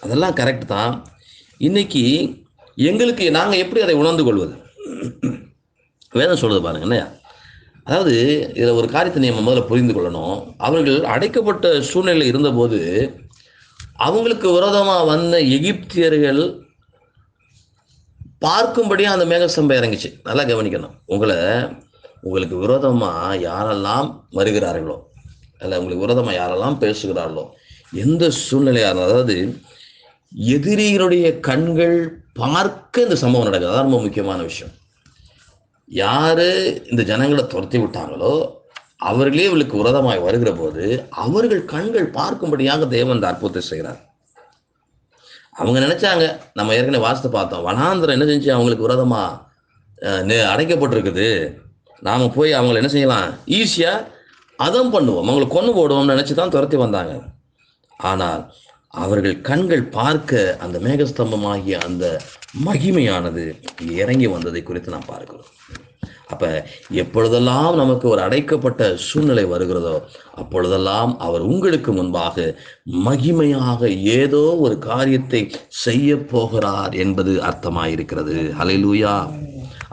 அதெல்லாம் கரெக்ட் தான். இன்னைக்கு எங்களுக்கு நாங்கள் எப்படி அதை உணர்ந்து கொள்வது? வேதம் சொல்றது பாருங்க இல்லையா? அதாவது இதில் ஒரு காரியத்தை நம்ம முதல்ல புரிந்து கொள்ளணும். அவர்கள் அடைக்கப்பட்ட சூழ்நிலையில் இருந்தபோது அவங்களுக்கு விரோதமாக வந்த எகிப்தியர்கள் பார்க்கும்படியாக அந்த மேகஸ்தம்பம் இறங்கிச்சு. நல்லா கவனிக்கணும். உங்களுக்கு விரோதமாக யாரெல்லாம் வருகிறார்களோ, அல்ல உங்களுக்கு விரோதமாக யாரெல்லாம் பேசுகிறார்களோ, எந்த சூழ்நிலையாக இருந்தாலும், அதாவது எதிரிகளுடைய கண்கள் பார்க்க இந்த சம்பவம் நடக்குது. அதான் ரொம்ப முக்கியமான விஷயம். யாரு இந்த ஜனங்களை துரத்தி விட்டாங்களோ அவர்களே இவளுக்கு விரோதமாய் வருகிற போது அவர்கள் கண்கள் பார்க்கும்படியாக தேவன் இந்த அற்புதத்தை செய்கிறார். அவங்க நினைச்சாங்க, நம்ம ஏற்கனவே வாசித்து பார்த்தோம், வனாந்திரம் என்ன செஞ்சு அவங்களுக்கு விரோதமா அடைக்கப்பட்டிருக்குது, நாம போய் அவங்களை என்ன செய்யலாம், ஈஸியா அதம் பண்ணுவோம், அவங்களை கொண்டு போடுவோம்னு நினைச்சுதான் துரத்தி வந்தாங்க. ஆனால் அவர்கள் கண்கள் பார்க்க அந்த மேகஸ்தம்பமாகிய அந்த மகிமையானது இறங்கி வந்ததை குறித்து நாம் பார்க்கிறோம். அப்ப எப்பொழுதெல்லாம் நமக்கு ஒரு அடைக்கப்பட்ட சூழ்நிலை வருகிறதோ அப்பொழுதெல்லாம் அவர் உங்களுக்கு முன்பாக மகிமையாக ஏதோ ஒரு காரியத்தை செய்ய போகிறார் என்பது அர்த்தமாயிருக்கிறது. ஹல்லேலூயா.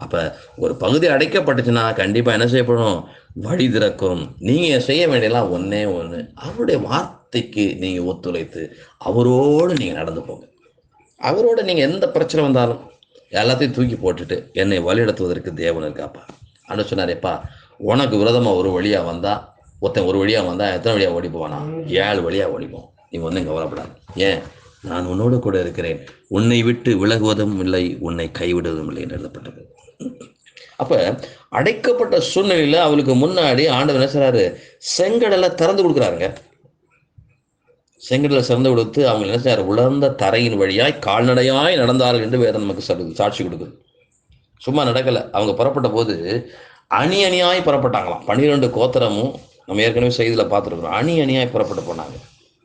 அப்ப ஒரு பகுதி அடைக்கப்பட்டுச்சுன்னா கண்டிப்பா என்ன செய்யப்படும், வழி திறக்கும். நீங்க செய்ய வேண்டியெல்லாம் ஒன்னே ஒன்று, அவருடைய வார்த்தைக்கு நீங்க ஒத்துழைத்து அவரோடு நீங்க நடந்து போங்க. அவரோட நீங்க எந்த பிரச்சனை வந்தாலும் எல்லாத்தையும் தூக்கி போட்டுட்டு என்னை வழிநடத்துவதற்கு தேவன் இருக்காப்பா. அன்னு சொன்னாரேப்பா, உனக்கு விரோதமா ஒரு வழியா வந்தா, ஒருத்தன் ஒரு வழியா வந்தா எத்தனை வழியா ஓடி போவானா? 7 வழியா ஓடிப்போம். நீங்க ஒன்றும் கவலைப்படாது. ஏன் நான் உன்னோடு கூட இருக்கிறேன், உன்னை விட்டு விலகுவதும் இல்லை, உன்னை கைவிடுவதும் இல்லை என்று எழுதப்பட்டது. அப்ப அடைக்கப்பட்ட சூழ்நிலையில அவளுக்கு முன்னாடி ஆண்டவர் என்ன செய்றாரு, செங்கடலை திறந்து கொடுக்குறாருங்க. செங்கடலை திறந்து கொடுத்து அவங்க என்ன செய்றாரு, உலர்ந்த தரையின் வழியாய் கால்நடையாய் நடந்தார்கள் என்று வேதம் நமக்கு சாட்சி கொடுக்குது. சும்மா நடக்கல. அவங்க புறப்பட்ட போது அணி அணியாய் புறப்பட்டாங்களாம். 12 கோத்திரமும் நம்ம ஏற்கனவே செய்தியில பார்த்துருக்குறோம். அணி அணியாய் புறப்பட்டு போனாங்க.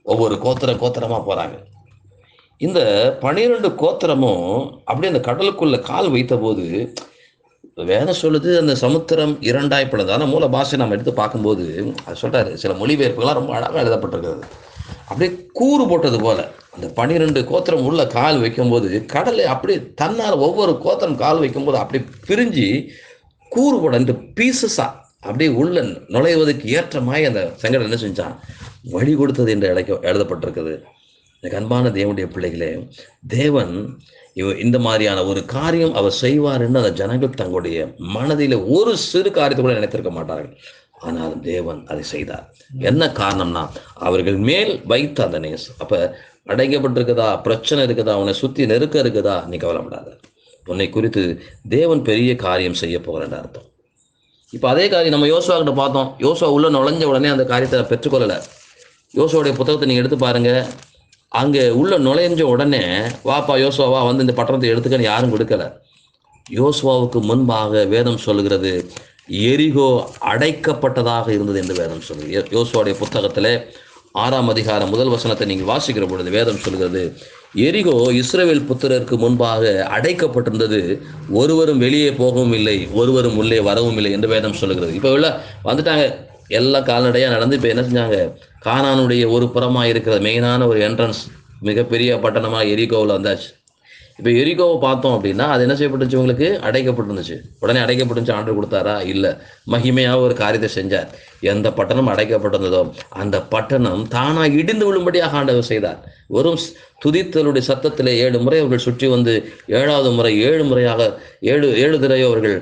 ஒவ்வொரு கோத்திரமா போறாங்க. இந்த 12 கோத்திரமும் அப்படியே அந்த கடலுக்குள்ள கால் வைத்த போது வேதம் சொல்லுது, அந்த சமுத்திரம் 2ஆய் பிளந்தது. ஆனால் மூல பாஷை நம்ம எடுத்து பார்க்கும்போது அது சொல்றாரு, சில மொழிபெயர்ப்புகள்லாம் ரொம்ப அழகாக எழுதப்பட்டிருக்கிறது. அப்படியே கூறு போட்டது போல அந்த 12 கோத்திரம் உள்ள கால் வைக்கும்போது கடலை அப்படியே தன்னால் ஒவ்வொரு கோத்திரம் கால் வைக்கும்போது அப்படியே பிரிஞ்சு கூறு போட இந்த பீசஸா அப்படியே உள்ள நுழைவதற்கு ஏற்றமாய் அந்த செங்கடல் என்ன செஞ்சான், வழி கொடுத்தது என்று எழுதப்பட்டிருக்குது. எனக்கு அன்பான தேவனுடைய பிள்ளைகளே, தேவன் இந்த மாதிரியான ஒரு காரியம் அவர் செய்வார் என்று அந்த ஜனங்கள் தங்களுடைய மனதில் ஒரு சிறு காரியத்தை கூட நினைத்திருக்க மாட்டார்கள். ஆனாலும் தேவன் அதை செய்தார். என்ன காரணம்னா, அவர்கள் மேல் வைத்த அந்த நேசம். அப்ப அடைக்கப்பட்டிருக்குதா, பிரச்சனை இருக்குதா, உன்னை சுத்தி நெருக்க இருக்குதா, நீ கவலைப்படாத. உன்னை குறித்து தேவன் பெரிய காரியம் செய்ய போகிறேன் அர்த்தம். இப்ப அதே காரியம் நம்ம யோசுவா கிட்ட பார்த்தோம். யோசுவா உள்ள நுழைஞ்ச உடனே அந்த காரியத்தை பெற்றுக்கொள்ளல. யோசுவாவுடைய புத்தகத்தை நீங்க எடுத்து பாருங்க. அங்கே உள்ள நுழைஞ்ச உடனே வாப்பா யோசுவாவா வந்து இந்த பட்டணத்தை எடுத்துக்கன்னு யாரும் கொடுக்கல. யோசுவாவுக்கு முன்பாக வேதம் சொல்லுகிறது, எரிகோ அடைக்கப்பட்டதாக இருந்தது என்று வேதம் சொல்லுது. யோசுவாவுடைய புத்தகத்தில் 6ஆம் அதிகாரம் 1 வசனத்தை நீங்கள் வாசிக்கிற பொழுது வேதம் சொல்கிறது, எரிகோ இஸ்ரவேல் புத்திரருக்கு முன்பாக அடைக்கப்பட்டிருந்தது, ஒருவரும் வெளியே போகவும் இல்லை, ஒருவரும் உள்ளே வரவும் இல்லை என்று வேதம் சொல்லுகிறது. இப்போ உள்ள வந்துட்டாங்க, எல்லாம் கால்நடையாக நடந்து இப்போ என்ன செஞ்சாங்க, கானானுடைய ஒரு புறமாக இருக்கிற மெயினான ஒரு என்ட்ரன்ஸ் மிகப்பெரிய பட்டணமாக எரிகோவில் வந்தாச்சு. இப்போ எரிகோவை பார்த்தோம் அப்படின்னா அது என்ன செய்யப்பட்டுச்சு, உங்களுக்கு அடைக்கப்பட்டிருந்துச்சு. உடனே அடைக்கப்பட்டுச்சு ஆண்டவர் கொடுத்தாரா? இல்லை, மகிமையாக ஒரு காரியத்தை செஞ்சார். எந்த பட்டணம் அடைக்கப்பட்டிருந்ததோ அந்த பட்டணம் தானாக இடிந்து விழும்படியாக ஆண்டவர் செய்தார். வெறும் துதித்தலுடைய சத்தத்திலே 7 முறை அவர்கள் சுற்றி வந்து 7வது முறை 7 முறையாக 7 தடவை அவர்கள்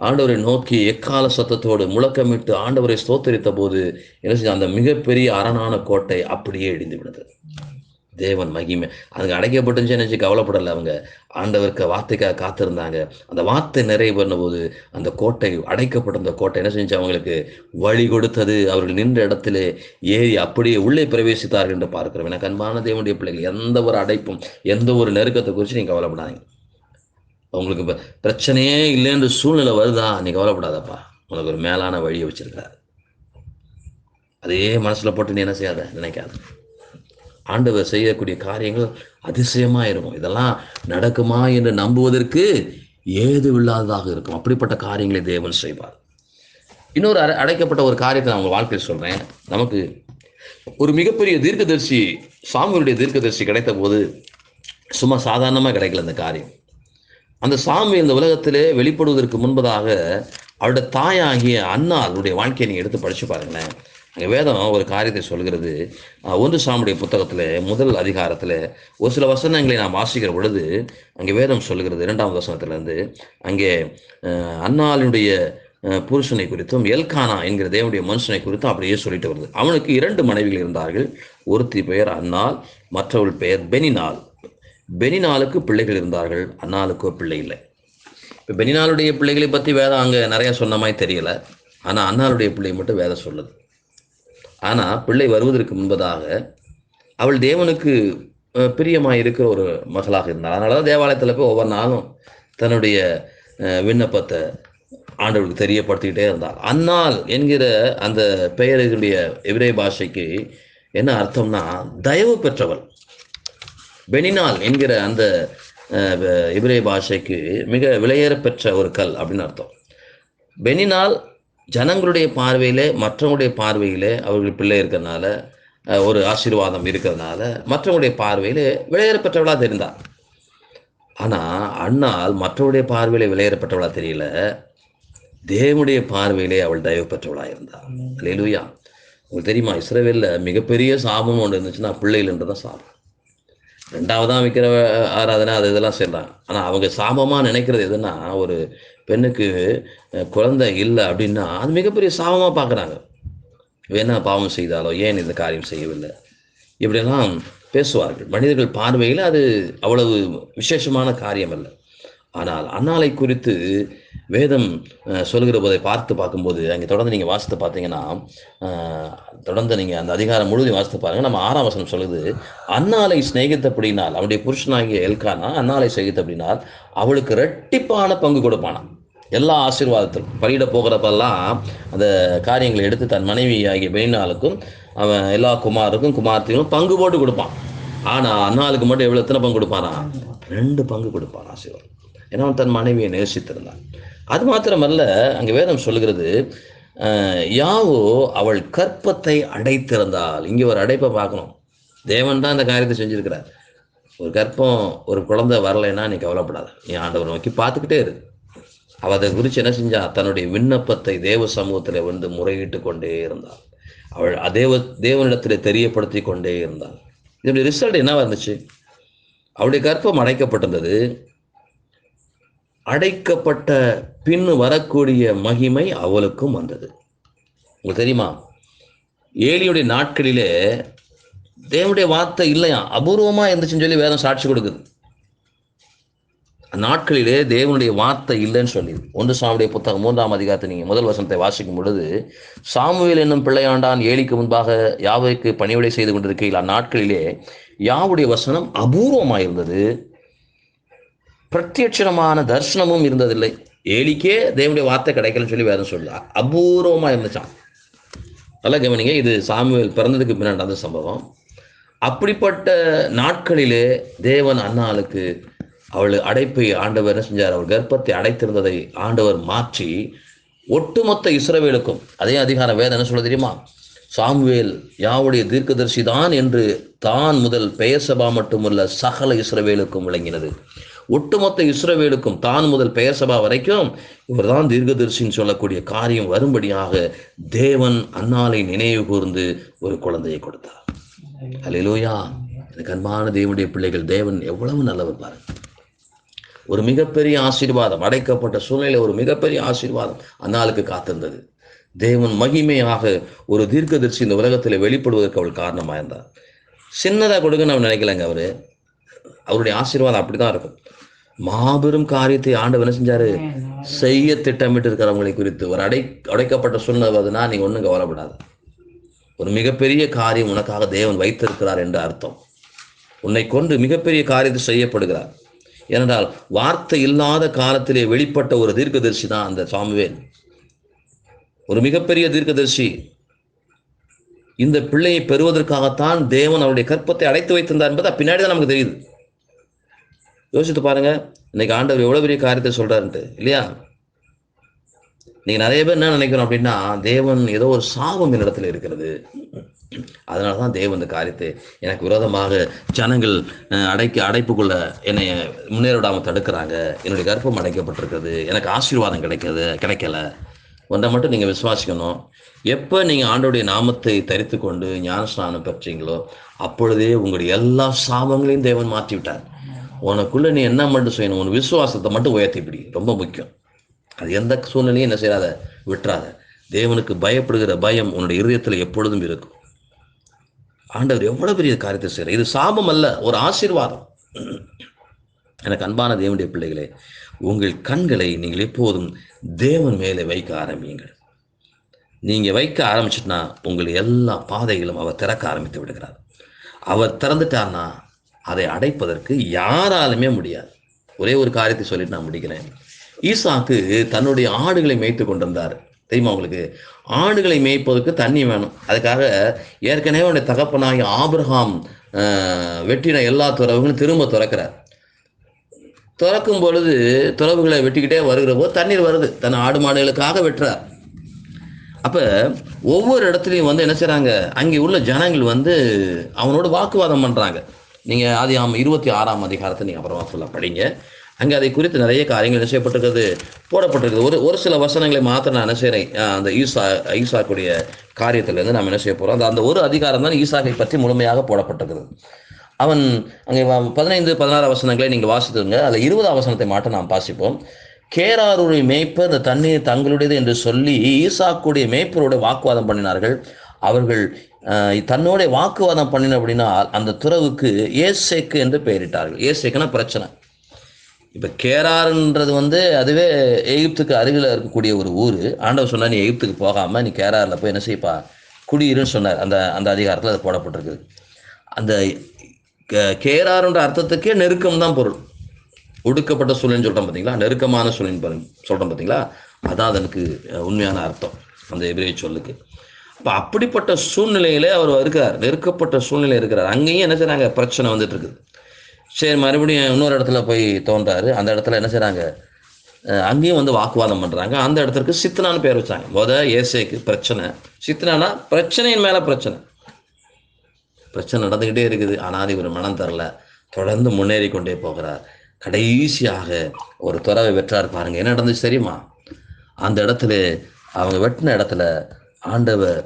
ஆண்டவரை நோக்கி எக்கால சத்தத்தோடு முழக்கமிட்டு ஆண்டவரை ஸ்தோத்தரித்த போது என்ன செஞ்ச, அந்த மிகப்பெரிய அரணான கோட்டை அப்படியே இடிந்து விடுது. தேவன் மகிமை. அதுக்கு அடைக்கப்பட்டுச்சு நினைச்சு கவலைப்படலை. அவங்க ஆண்டவருக்கு வார்த்தைக்காக காத்திருந்தாங்க. அந்த வார்த்தை நிறைவு பண்ணும்போது அந்த கோட்டை, அடைக்கப்பட்டிருந்த கோட்டை என்ன செஞ்சு அவங்களுக்கு வழி கொடுத்தது. அவர்கள் நின்ற இடத்திலே ஏறி அப்படியே உள்ளே பிரவேசித்தார்கள் என்று பார்க்கிறோம். எனக்கு அன்பான தேவனுடைய பிள்ளைகள், எந்த ஒரு அடைப்பும் எந்த ஒரு நெருக்கத்தை குறித்து நீங்கள் கவலைப்படாதீங்க. உங்களுக்கு பிரச்சனையே இல்லைன்ற சூழ்நிலை வருதா, நீ கவலைப்படாதப்பா. உனக்கு ஒரு மேலான வழியை வச்சிருக்கிறார். அதே மனசுல போட்டு நீ என்ன செய்யாத, நினைக்காத. ஆண்டவர் செய்யக்கூடிய காரியங்கள் அதிசயமாக இருக்கும். இதெல்லாம் நடக்குமா என்று நம்புவதற்கு ஏதுவில்லாததாக இருக்கும். அப்படிப்பட்ட காரியங்களை தேவன் செய்வார். இன்னொரு அடைக்கப்பட்ட ஒரு காரியத்தை நான் உங்கள் வாழ்க்கையில் சொல்கிறேன். நமக்கு ஒரு மிகப்பெரிய தீர்க்கதரிசி, சாமுவேலுடைய தீர்க்கதரிசி கிடைத்த போது சும்மா சாதாரணமாக கிடைக்கல அந்த காரியம். அந்த சாமி இந்த உலகத்திலே வெளிப்படுவதற்கு முன்பதாக அவருடைய தாயாகிய அன்னாளுடைய வாழ்க்கையை நீங்கள் எடுத்து படித்து பாருங்களேன். அங்கே வேதம் ஒரு காரியத்தை சொல்கிறது. 1 சாமுடைய புத்தகத்தில் 1 அதிகாரத்தில் ஒரு சில வசனங்களை நாம் வாசிக்கிற பொழுது அங்கே வேதம் சொல்கிறது 2ஆம் வசனத்திலிருந்து, அங்கே அன்னாளுடைய புருஷனை குறித்தும் எல்கானா என்கிற தேவனுடைய மனுஷனை குறித்தும் அப்படியே சொல்லிட்டு வருது. அவனுக்கு 2 மனைவிகள் இருந்தார்கள். ஒருத்தி பெயர் அன்னாள், மற்றவள் பெயர் பெனினாள். பெனினாளுக்கு பிள்ளைகள் இருந்தார்கள், அன்னாளுக்கோ பிள்ளை இல்லை. இப்போ பெனினாளுடைய பிள்ளைகளை பற்றி வேதம் அங்கே நிறைய சொன்ன மாதிரி தெரியல. ஆனால் அன்னாளுடைய பிள்ளை மட்டும் வேதம் சொல்லுது. ஆனால் பிள்ளை வருவதற்கு முன்பதாக அவள் தேவனுக்கு பிரியமாக இருக்கிற ஒரு மகளாக இருந்தாள். அதனால தான் தேவாலயத்தில் போய் ஒவ்வொரு நாளும் தன்னுடைய விண்ணப்பத்தை ஆண்டவருக்கு தெரியப்படுத்திக்கிட்டே இருந்தாள். அன்னாள் என்கிற அந்த பெயருடைய எபிரேய பாஷைக்கு என்ன அர்த்தம்னா தயவு பெற்றவள். பெனினாள் என்கிற அந்த எபிரேய பாஷைக்கு மிக விலையேற பெற்ற ஒரு கல் அப்படின்னு அர்த்தம். பெனினாள் ஜனங்களுடைய பார்வையிலே, மற்றவங்களுடைய பார்வையிலே அவர்கள் பிள்ளை இருக்கிறதுனால, ஒரு ஆசீர்வாதம் இருக்கிறதுனால மற்றவங்களுடைய பார்வையிலே விலையேறப்பெற்றவளா தெரிந்தார். ஆனால் அன்னாள் மற்றவருடைய பார்வையிலே விலையேறப்பட்டவளா தெரியல, தேவனுடைய பார்வையிலே அவள் தயவு பெற்றவளா இருந்தாள். அல்லேலூயா. உங்களுக்கு தெரியுமா, இஸ்ரவேலில் மிகப்பெரிய சாபம் ஒன்று இருந்துச்சுன்னா பிள்ளைகள்ன்றதான் சாபம். 2ஆவதான் வைக்கிற ஆராதனை அது இதெல்லாம் செய்யலாம். ஆனால் அவங்க சாபமாக நினைக்கிறது எதுன்னா, ஒரு பெண்ணுக்கு குழந்தை இல்லை அப்படின்னா அது மிகப்பெரிய சாபமாக பார்க்குறாங்க. வேணா பாவம் செய்தாலோ, ஏன் இந்த காரியம் செய்யவில்லை, இப்படியெல்லாம் பேசுவார்கள். மனிதர்கள் பார்வையில் அது அவ்வளவு விசேஷமான காரியம் அல்ல. ஆனால் அன்னாளை குறித்து வேதம் சொல்கிற போதை பார்க்கும்போது அங்கே தொடர்ந்து நீங்கள் வாசித்து பார்த்தீங்கன்னா, தொடர்ந்து நீங்கள் அந்த அதிகாரம் முழுவதும் வாசித்து பாருங்கள். நம்ம 6ஆம் வசனம் சொல்லுது, அன்னாளை சிநேகித்தபடினால், அவனுடைய புருஷனாகிய எல்கானா அன்னாளை சிநேகித்தபடினால் அவளுக்கு இரட்டிப்பான பங்கு கொடுப்பானாம். எல்லா ஆசீர்வாதத்திலும் பலியிட போகிறப்பெல்லாம் அந்த காரியங்களை எடுத்து தன் மனைவி ஆகிய பெயினாளுக்கும் அவன் எல்லா குமாருக்கும் குமார்த்தியும் பங்கு போட்டு கொடுப்பான். ஆனால் அன்னாளுக்கு மட்டும் எத்தனை பங்கு கொடுப்பானா? 2 பங்கு கொடுப்பான் ஆசீர்வாதம். ஏன்னா அவன் தன் மனைவியை நேசித்திருந்தான். அது மாத்திரமல்ல, அங்கே வேதம் சொல்லுகிறது, யாவோ அவள் கற்பத்தை அடைத்திருந்தால். இங்கே ஒரு அடைப்பை பார்க்கணும். தேவன் தான் இந்த காரியத்தை செஞ்சிருக்கிறார். ஒரு கற்பம், ஒரு குழந்தை வரலைன்னா நீ கவலைப்படாத, நீ ஆண்டவர் நோக்கி பார்த்துக்கிட்டே இரு. அவள் அதை குறித்து என்ன செஞ்சா? தன்னுடைய விண்ணப்பத்தை தேவ சமூகத்தில் வந்து முறையிட்டு கொண்டே இருந்தாள். அவள் தேவனிடத்தில் தெரியப்படுத்தி கொண்டே இருந்தாள். இதனுடைய ரிசல்ட் என்னவா இருந்துச்சு? அவளுடைய கற்பம் அடைக்கப்பட்டிருந்தது. அடைக்கப்பட்ட பின் வரக்கூடிய மகிமை அவளுக்கும் வந்தது. உங்களுக்கு தெரியுமா, ஏலியுடைய நாட்களிலே தேவனுடைய வார்த்தை இல்லையா, அபூர்வமா இருந்துச்சுன்னு சொல்லி வேதம் சாட்சி கொடுக்குது. நாட்களிலே தேவனுடைய வார்த்தை இல்லைன்னு சொல்லி 1 சாமுவேல் புத்தகம் 3ஆம் அதிகாரத்தை நீங்கள் முதல் வசனத்தை வாசிக்கும் பொழுது, சாமுவேல் என்னும் பிள்ளையாண்டான் ஏலிக்கு முன்பாக யாவைக்கு பணிவிடை செய்து கொண்டிருக்கையில் அந்நாட்களிலே யாவுடைய வசனம் அபூர்வமாயிருந்தது, பிரத்யட்சணமான தரிசனமும் இருந்ததில்லை. ஏலிக்கே தேவனுடைய வார்த்தை கிடைக்கலன்னு சொல்லி வேதம் சொல்ல, அபூர்வமா இருந்துச்சான். நல்லா கவனிங்க, இது சாமுவேல் பிறந்ததுக்கு பின்னாடி நடந்த சம்பவம். அப்படிப்பட்ட நாட்களிலே தேவன் அன்னாளுக்கு அவள் அடைப்பை ஆண்டவர் என்ன செஞ்சார்? அவள் கர்ப்பத்தை அடைத்திருந்ததை ஆண்டவர் மாற்றி ஒட்டுமொத்த இஸ்ரவேலுக்கும், அதே அதிகார வேதம் என்ன சொல்ல தெரியுமா? சாமுவேல் யாவுடைய தீர்க்கதரிசி தான் என்று தான் முதல் பெயர்சபா மட்டுமல்ல சகல இஸ்ரவேலுக்கும் விளங்கினது. ஒட்டுமொத்த இஸ்ரவேலுக்கும் தான் முதல் பெயர்சபா வரைக்கும் இவர் தான் தீர்க்கதரிசின்னு சொல்லக்கூடிய காரியம் வரும்படியாக தேவன் அன்னாளை நினைவு கூர்ந்து ஒரு குழந்தையை கொடுத்தார். அல்லேலூயா! எனக்கு அன்பான தேவனுடைய பிள்ளைகள், தேவன் எவ்வளவு நல்லவர் பாருங்க. ஒரு மிகப்பெரிய ஆசீர்வாதம், அடைக்கப்பட்ட சூழ்நிலை ஒரு மிகப்பெரிய ஆசீர்வாதம் அன்னாளுக்கு காத்திருந்தது. தேவன் மகிமையாக ஒரு தீர்க்கதரிசி இந்த உலகத்தில் வெளிப்படுவதற்கு அவள் காரணமாக இருந்தார். சின்னதாக கொடுக்குன்னு அவன் நினைக்கலங்க. அவருடைய ஆசீர்வாதம் அப்படிதான் இருக்கும். மாபெரும் காரியத்தை ஆண்டவர் என்ன செஞ்சாரு? செய்ய திட்டமிட்டு இருக்கிறவங்களை குறித்து ஒரு அடைக்கப்பட்ட சூழ்நிலைனா நீங்க ஒன்றும் கவலைப்படாது. ஒரு மிகப்பெரிய காரியம் உனக்காக தேவன் வைத்திருக்கிறார் என்று அர்த்தம். உன்னை கொண்டு மிகப்பெரிய காரியத்தை செய்யப்படுகிறார். ஏனென்றால் வார்த்தை இல்லாத காலத்திலே வெளிப்பட்ட ஒரு தீர்க்கதரிசி தான் அந்த சாமுவேல். ஒரு மிகப்பெரிய தீர்க்கதரிசி. இந்த பிள்ளையை பெறுவதற்காகத்தான் தேவன் அவருடைய கற்பத்தை அடைத்து வைத்திருந்தார் என்பது பின்னாடி தான் நமக்கு தெரியுது. யோசித்து பாருங்க, இன்னைக்கு ஆண்டவர் எவ்வளவு பெரிய காரியத்தை சொல்றாருன்ட்டு, இல்லையா? நீங்க நிறைய பேர் என்ன நினைக்கிறோம் அப்படின்னா, தேவன் ஏதோ ஒரு சாபம் என்னிடத்துல இருக்கிறது, அதனாலதான் தேவன் இந்த காரியத்தை எனக்கு விரோதமாக ஜனங்கள் அடைப்புக்குள்ள என்னை முன்னேற விடாம தடுக்கிறாங்க, என்னுடைய கர்ப்பம் அடைக்கப்பட்டிருக்கிறது, எனக்கு ஆசீர்வாதம் கிடைக்கல. ஒன்றை மட்டும் நீங்க விசுவாசிக்கணும். எப்ப நீங்க ஆண்டவருடைய நாமத்தை தரித்து கொண்டு ஞானஸ்நானம் பெற்றீங்களோ அப்பொழுதே உங்களுடைய எல்லா சாபங்களையும் தேவன் மாற்றி விட்டார். உனக்குள்ள நீ என்ன மட்டும் செய்யணும்? உன் விசுவாசத்தை மட்டும் உயர்த்தி பிடி. ரொம்ப முக்கியம். அது எந்த சூழ்நிலையும் என்ன செய்யாத, விட்டுறாத. தேவனுக்கு பயப்படுகிற பயம் உன்னுடைய இருதயத்தில் எப்பொழுதும் இருக்கும். ஆண்டவர் எவ்வளவு பெரிய காரியத்தை செய்யற. இது சாபம் அல்ல, ஒரு ஆசீர்வாதம். எனக்கு அன்பான தேவனுடைய பிள்ளைகளே, உங்கள் கண்களை நீங்கள் எப்போதும் தேவன் மேலே வைக்க ஆரம்பியுங்கள். நீங்க வைக்க ஆரம்பிச்சுட்டுனா உங்கள் எல்லா பாதைகளும் அவர் திறக்க ஆரம்பித்து விடுகிறார். அவர் திறந்துட்டார்னா அதை அடைப்பதற்கு யாராலுமே முடியாது. ஒரே ஒரு காரியத்தை சொல்லிட்டு நான் முடிக்கிறேன். ஈசாக்கு தன்னுடைய ஆடுகளை மேய்த்து கொண்டிருந்தார். தெரியுமா உங்களுக்கு? ஆடுகளை மேய்ப்பதற்கு தண்ணி வேணும். அதுக்காக ஏற்கனவே அவனுடைய தகப்பனாகி ஆபிரகாம் வெட்டின எல்லா துறவுகளும் திரும்ப திறக்கிறார். திறக்கும் பொழுது துறவுகளை வெட்டிக்கிட்டே வருகிற போது தண்ணீர் வருது. தன் ஆடு மாடுகளுக்காக வெட்டுறார். அப்ப ஒவ்வொரு இடத்துலையும் என்ன செய்றாங்க? அங்கே உள்ள ஜனங்கள் அவனோட வாக்குவாதம் பண்றாங்க. நீங்க ஆதியாகமம் 26ஆம் அதிகாரத்தை நீங்க அப்புறமா ஃபுல்லா படிங்க. அங்கே அதை குறித்து நிறைய காரியங்கள் என்ன செய்யப்பட்டிருக்கிறது, போடப்பட்டிருக்குது. ஒரு சில வசனங்களை மாத்திரம் நான் என்ன செய்கிறேன், அந்த ஈசாக்குடைய காரியத்திலேருந்து நாம் என்ன செய்ய போகிறோம். அந்த ஒரு அதிகாரம் தான் ஈசாக்கை பற்றி முழுமையாக போடப்பட்டிருக்குது. அவன் அங்கே 15-16 வசனங்களை நீங்கள் வாசித்துங்க. அதில் 20 வசனத்தை மாட்ட நாம் வாசிப்போம். கேராருடைய மேய்ப்பர் இந்த தண்ணீர் தங்களுடையது என்று சொல்லி ஈசாக்குடைய மேய்ப்பரோட வாக்குவாதம் பண்ணினார்கள். அவர்கள் தன்னோட வாக்குவாதம் பண்ணின அப்படின்னா அந்த துறவுக்கு ஏசேக்கு என்று பெயரிட்டார்கள். ஏசேக்குன்னா பிரச்சனை. இப்போ கேரார்ன்றது அதுவே எகிப்துக்கு அருகில் இருக்கக்கூடிய ஒரு ஊர். ஆண்டவர் சொன்னார், நீ எகிப்துக்கு போகாமல் நீ கேராரில் போய் என்ன செய்யப்பா குடியிருன்னு சொன்னார். அந்த அந்த அதிகாரத்தில் அது போடப்பட்டிருக்கு. அந்த கேராருன்ற அர்த்தத்துக்கே நெருக்கம் தான் பொருள். ஒடுக்கப்பட்ட சூழ்நிலைன்னு சொல்கிறோம் பார்த்தீங்களா, நெருக்கமான சூழ்நிலை சொல்கிறோம் பார்த்தீங்களா, அதான் அதற்கு உண்மையான அர்த்தம் அந்த எபிரேய சொல்லுக்கு. அப்போ அப்படிப்பட்ட சூழ்நிலையிலே அவர் இருக்கிறார், நெருக்கப்பட்ட சூழ்நிலை இருக்கிறார். அங்கேயும் என்ன செய்கிறாங்க, பிரச்சனை வந்துட்டு இருக்குது. சரி, மறுபடியும் இன்னொரு இடத்துல போய் தோன்றாரு. அந்த இடத்துல என்ன செய்கிறாங்க, அங்கேயும் வாக்குவாதம் பண்ணுறாங்க. அந்த இடத்துக்கு சித்னான்னு பேர் வச்சாங்க. ஏசேக்கு பிரச்சனை, சித்னானா பிரச்சனையின் மேலே பிரச்சனை. பிரச்சனை நடந்துக்கிட்டே இருக்குது. ஆனால் இவர் மனம் தரல, தொடர்ந்து முன்னேறி கொண்டே போகிறார். கடைசியாக ஒரு துறவை வெற்றார். பாருங்க என்ன நடந்துச்சு தெரியுமா? அந்த இடத்துல அவங்க வெட்டின இடத்துல ஆண்டவர்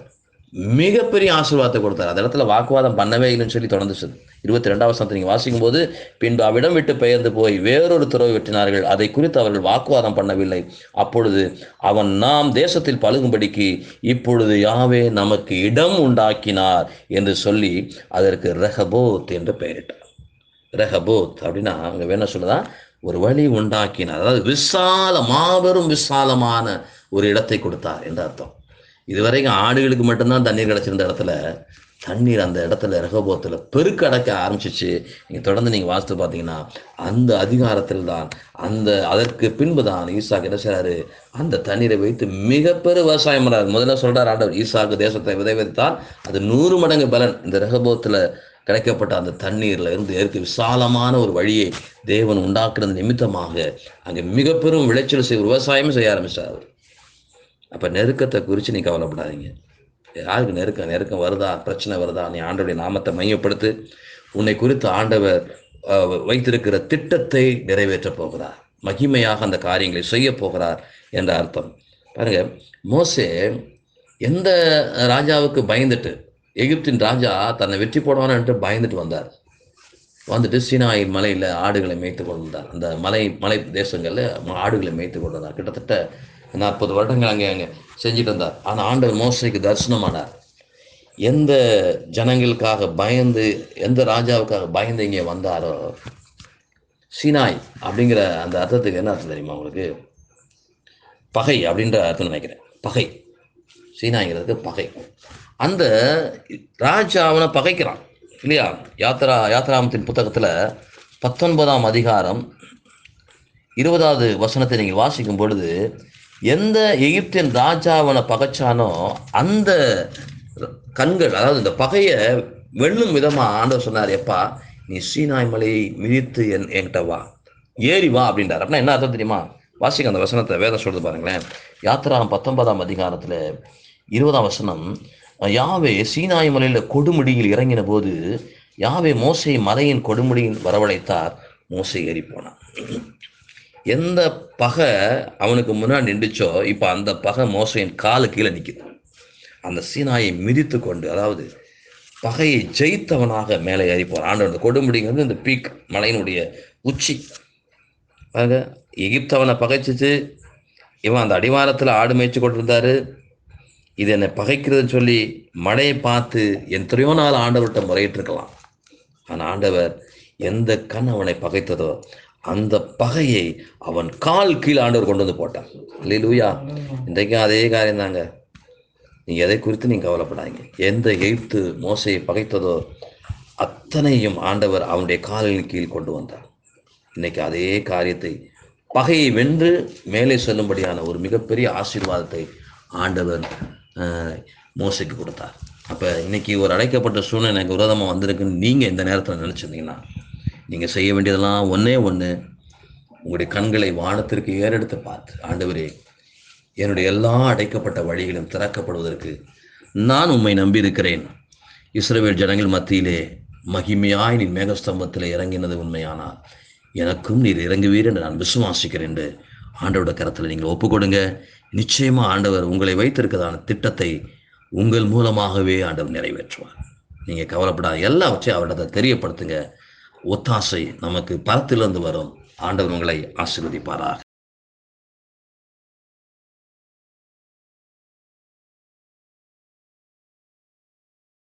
மிகப்பெரிய ஆசீர்வாதத்தை கொடுத்தார். அந்த இடத்துல வாக்குவாதம் பண்ணவே இல்லைன்னு சொல்லி தொடர்ந்துச்சு. 22ஆம் வசனத்தை நீங்கள் வாசிக்கும் போது, பின்பு அவ்விடம் விட்டு பெயர்ந்து போய் வேறொரு துறவை வெட்டினார்கள், அதை குறித்து அவர்கள் வாக்குவாதம் பண்ணவில்லை. அப்பொழுது அவன், நாம் தேசத்தில் பழுகும்படிக்கு இப்பொழுது யாவே நமக்கு இடம் உண்டாக்கினார் என்று சொல்லி அதற்கு ரெஹபோத் என்று பெயரிட்டார். ரெஹபோத் அப்படின்னா அங்கே வேணா சொல்லுதான், ஒரு வழி உண்டாக்கினார். அதாவது மாபெரும் விசாலமான ஒரு இடத்தை கொடுத்தார் என்று அர்த்தம். இதுவரைக்கும் ஆடுகளுக்கு மட்டும்தான் தண்ணீர் கிடச்சிருந்த இடத்துல தண்ணீர் அந்த இடத்துல ரெஹபோத்தில் பெருக்கடைக்க ஆரம்பிச்சிச்சு. நீங்கள் தொடர்ந்து நீங்கள் வாசித்து பார்த்தீங்கன்னா அந்த அதிகாரத்தில் தான் அதற்கு பின்பு தான் ஈசாக்கு என்ன செய்றாரு, அந்த தண்ணீரை வைத்து மிகப்பெரு விவசாயம் பண்ணுறாரு. முதல்ல சொல்கிறார் ஆண்டவர், ஈசாக்கு தேசத்தை விதைத்தால் அது 100 மடங்கு பலன். இந்த ரெஹபோத்தில் கிடைக்கப்பட்ட அந்த தண்ணீரில் இருந்து ஏற்க விசாலமான ஒரு வழியை தேவன் உண்டாக்குறது நிமித்தமாக அங்கே மிகப்பெரும் விளைச்சல் விவசாயமும் செய்ய ஆரம்பிச்சார் அவர். அப்போ நெருக்கத்தை குறித்து நீ கவலைப்படாதீங்க. யாருக்கு நெருக்கம் வருதா, பிரச்சனை வருதா, நீ ஆண்டவருடைய நாமத்தை மையப்படுத்து. உன்னை குறித்து ஆண்டவர் வைத்திருக்கிற திட்டத்தை நிறைவேற்றப் போகிறார், மகிமையாக அந்த காரியங்களை செய்ய போகிறார் என்ற அர்த்தம். பாருங்க, மோசே எந்த ராஜாவுக்கு பயந்துட்டு, எகிப்தின் ராஜா தன்னை வெற்றி போடுவான் என்று பயந்துட்டு வந்துட்டு சீனாய் மலையில் ஆடுகளை மேய்த்து கொண்டு வந்தார். அந்த மலை தேசங்களில் ஆடுகளை மேய்த்து கொண்டு வந்தார். கிட்டத்தட்ட 40 வருடங்கள் அங்கே செஞ்சுட்டு இருந்தார். ஆனால் ஆண்டவர் மோசேக்கு தரிசனமானார். எந்த ஜனங்களுக்காக பயந்து, எந்த ராஜாவுக்காக பயந்து இங்கே வந்தாரோ, சீனாய் அப்படிங்கிற அந்த அர்த்தத்துக்கு என்ன அர்த்தம் தெரியுமா உங்களுக்கு? பகை அப்படின்ற அர்த்தம் நினைக்கிறேன். பகை, சீனாய்ங்கிறதுக்கு பகை. அந்த ராஜா அவனை பகைக்கிறான் இல்லையா? யாத்ராமத்தின் புத்தகத்தில் 19ஆம் அதிகாரம் 20வது வசனத்தை நீங்கள் வாசிக்கும் பொழுது, எந்த எகிப்தின் ராஜா அவனை பகைச்சானோ அந்த கண்கள், அதாவது இந்த பகையை வெல்லும் விதமாக ஆண்டவர் சொன்னார், எப்பா நீ சீனாய் மலையை மிதித்து என்கிட்ட வா, ஏறி வா அப்படின்றார். அப்படின்னா என்ன அர்த்தம் தெரியுமா? வாசிக்க அந்த வசனத்தை, வேதம் சொல்றது பாருங்களேன். யாத்திராகம் 19ஆம் அதிகாரத்தில் 20ஆம் வசனம், யாவே சீனாய் மலையில் கொடுமுடியில் இறங்கின போது யாவே மோசே மலையின் கொடுமுடியில் வரவழைத்தார், மோசே ஏறி போனான். எந்த பகை அவனுக்கு முன்னாடி நின்றுச்சோ இப்போ அந்த பகை மோசையின் காலு கீழே நிற்குது. அந்த சீனாயை மிதித்து கொண்டு, அதாவது பகையை ஜெயித்தவனாக மேலே ஏறி போகிறான். ஆண்டவர் கொடுமுடிங்கிறது இந்த பீக், மலையினுடைய உச்சி. ஆக எகிப்தவனை பகைச்சிச்சு, இவன் அந்த அடிவாரத்தில் ஆடு மேய்ச்சி கொண்டிருந்தாரு. இது என்னை பகைக்கிறதுன்னு சொல்லி மழையை பார்த்து எத்தனையோ நாள் ஆண்டவர்கிட்ட முறையிட்டிருக்கலாம். ஆனால் ஆண்டவர் எந்த கண் அவனை பகைத்ததோ அந்த பகையை அவன் கால் கீழே ஆண்டவர் கொண்டு போட்டான். அல்லேலூயா. இன்றைக்கும் அதே காரியம் தாங்க. நீங்கள் எதை குறித்து நீங்கள் கவலைப்படாதீங்க. எந்த எகிப்து மோசையை பகைத்ததோ அத்தனையும் ஆண்டவர் அவனுடைய காலின் கீழ் கொண்டு வந்தார். இன்னைக்கு அதே காரியத்தை, பகையை வென்று மேலே செல்லும்படியான ஒரு மிகப்பெரிய ஆசீர்வாதத்தை ஆண்டவர் மோசைக்கு கொடுத்தார். அப்போ இன்னைக்கு ஒரு அழைக்கப்பட்ட சூழ்நிலை எனக்கு விரோதமாக வந்திருக்குன்னு நீங்கள் இந்த நேரத்தில் நினச்சிருந்தீங்கன்னா, நீங்கள் செய்ய வேண்டியதெல்லாம் ஒன்றே ஒன்று, உங்களுடைய கண்களை வானத்திற்கு ஏறெடுத்து பார்த்து, ஆண்டவரே என்னுடைய எல்லா அடைக்கப்பட்ட வழிகளும் திறக்கப்படுவதற்கு நான் உம்மை நம்பியிருக்கிறேன். இஸ்ரவேல் ஜனங்கள் மத்தியிலே மகிமையாய் நீர் மேகஸ்தம்பத்தில் இறங்கினது உண்மையானால் எனக்கும் நீர் இறங்குவீர் என்று நான் விசுவாசிக்கிறேன் என்று ஆண்டவரோட கரத்தில் நீங்கள் ஒப்புக்கொடுங்க. நிச்சயமாக ஆண்டவர் உங்களை வைத்திருக்கிறதான திட்டத்தை உங்கள் மூலமாகவே ஆண்டவர் நிறைவேற்றுவார். நீங்கள் கவலைப்படாத, எல்லாவற்றையும் அவரிடத்தை தெரியப்படுத்துங்க. ஒத்தாசை நமக்கு பரத்திலிருந்து வரும். ஆண்டவர் உங்களை ஆசீர்வதிப்பாராக.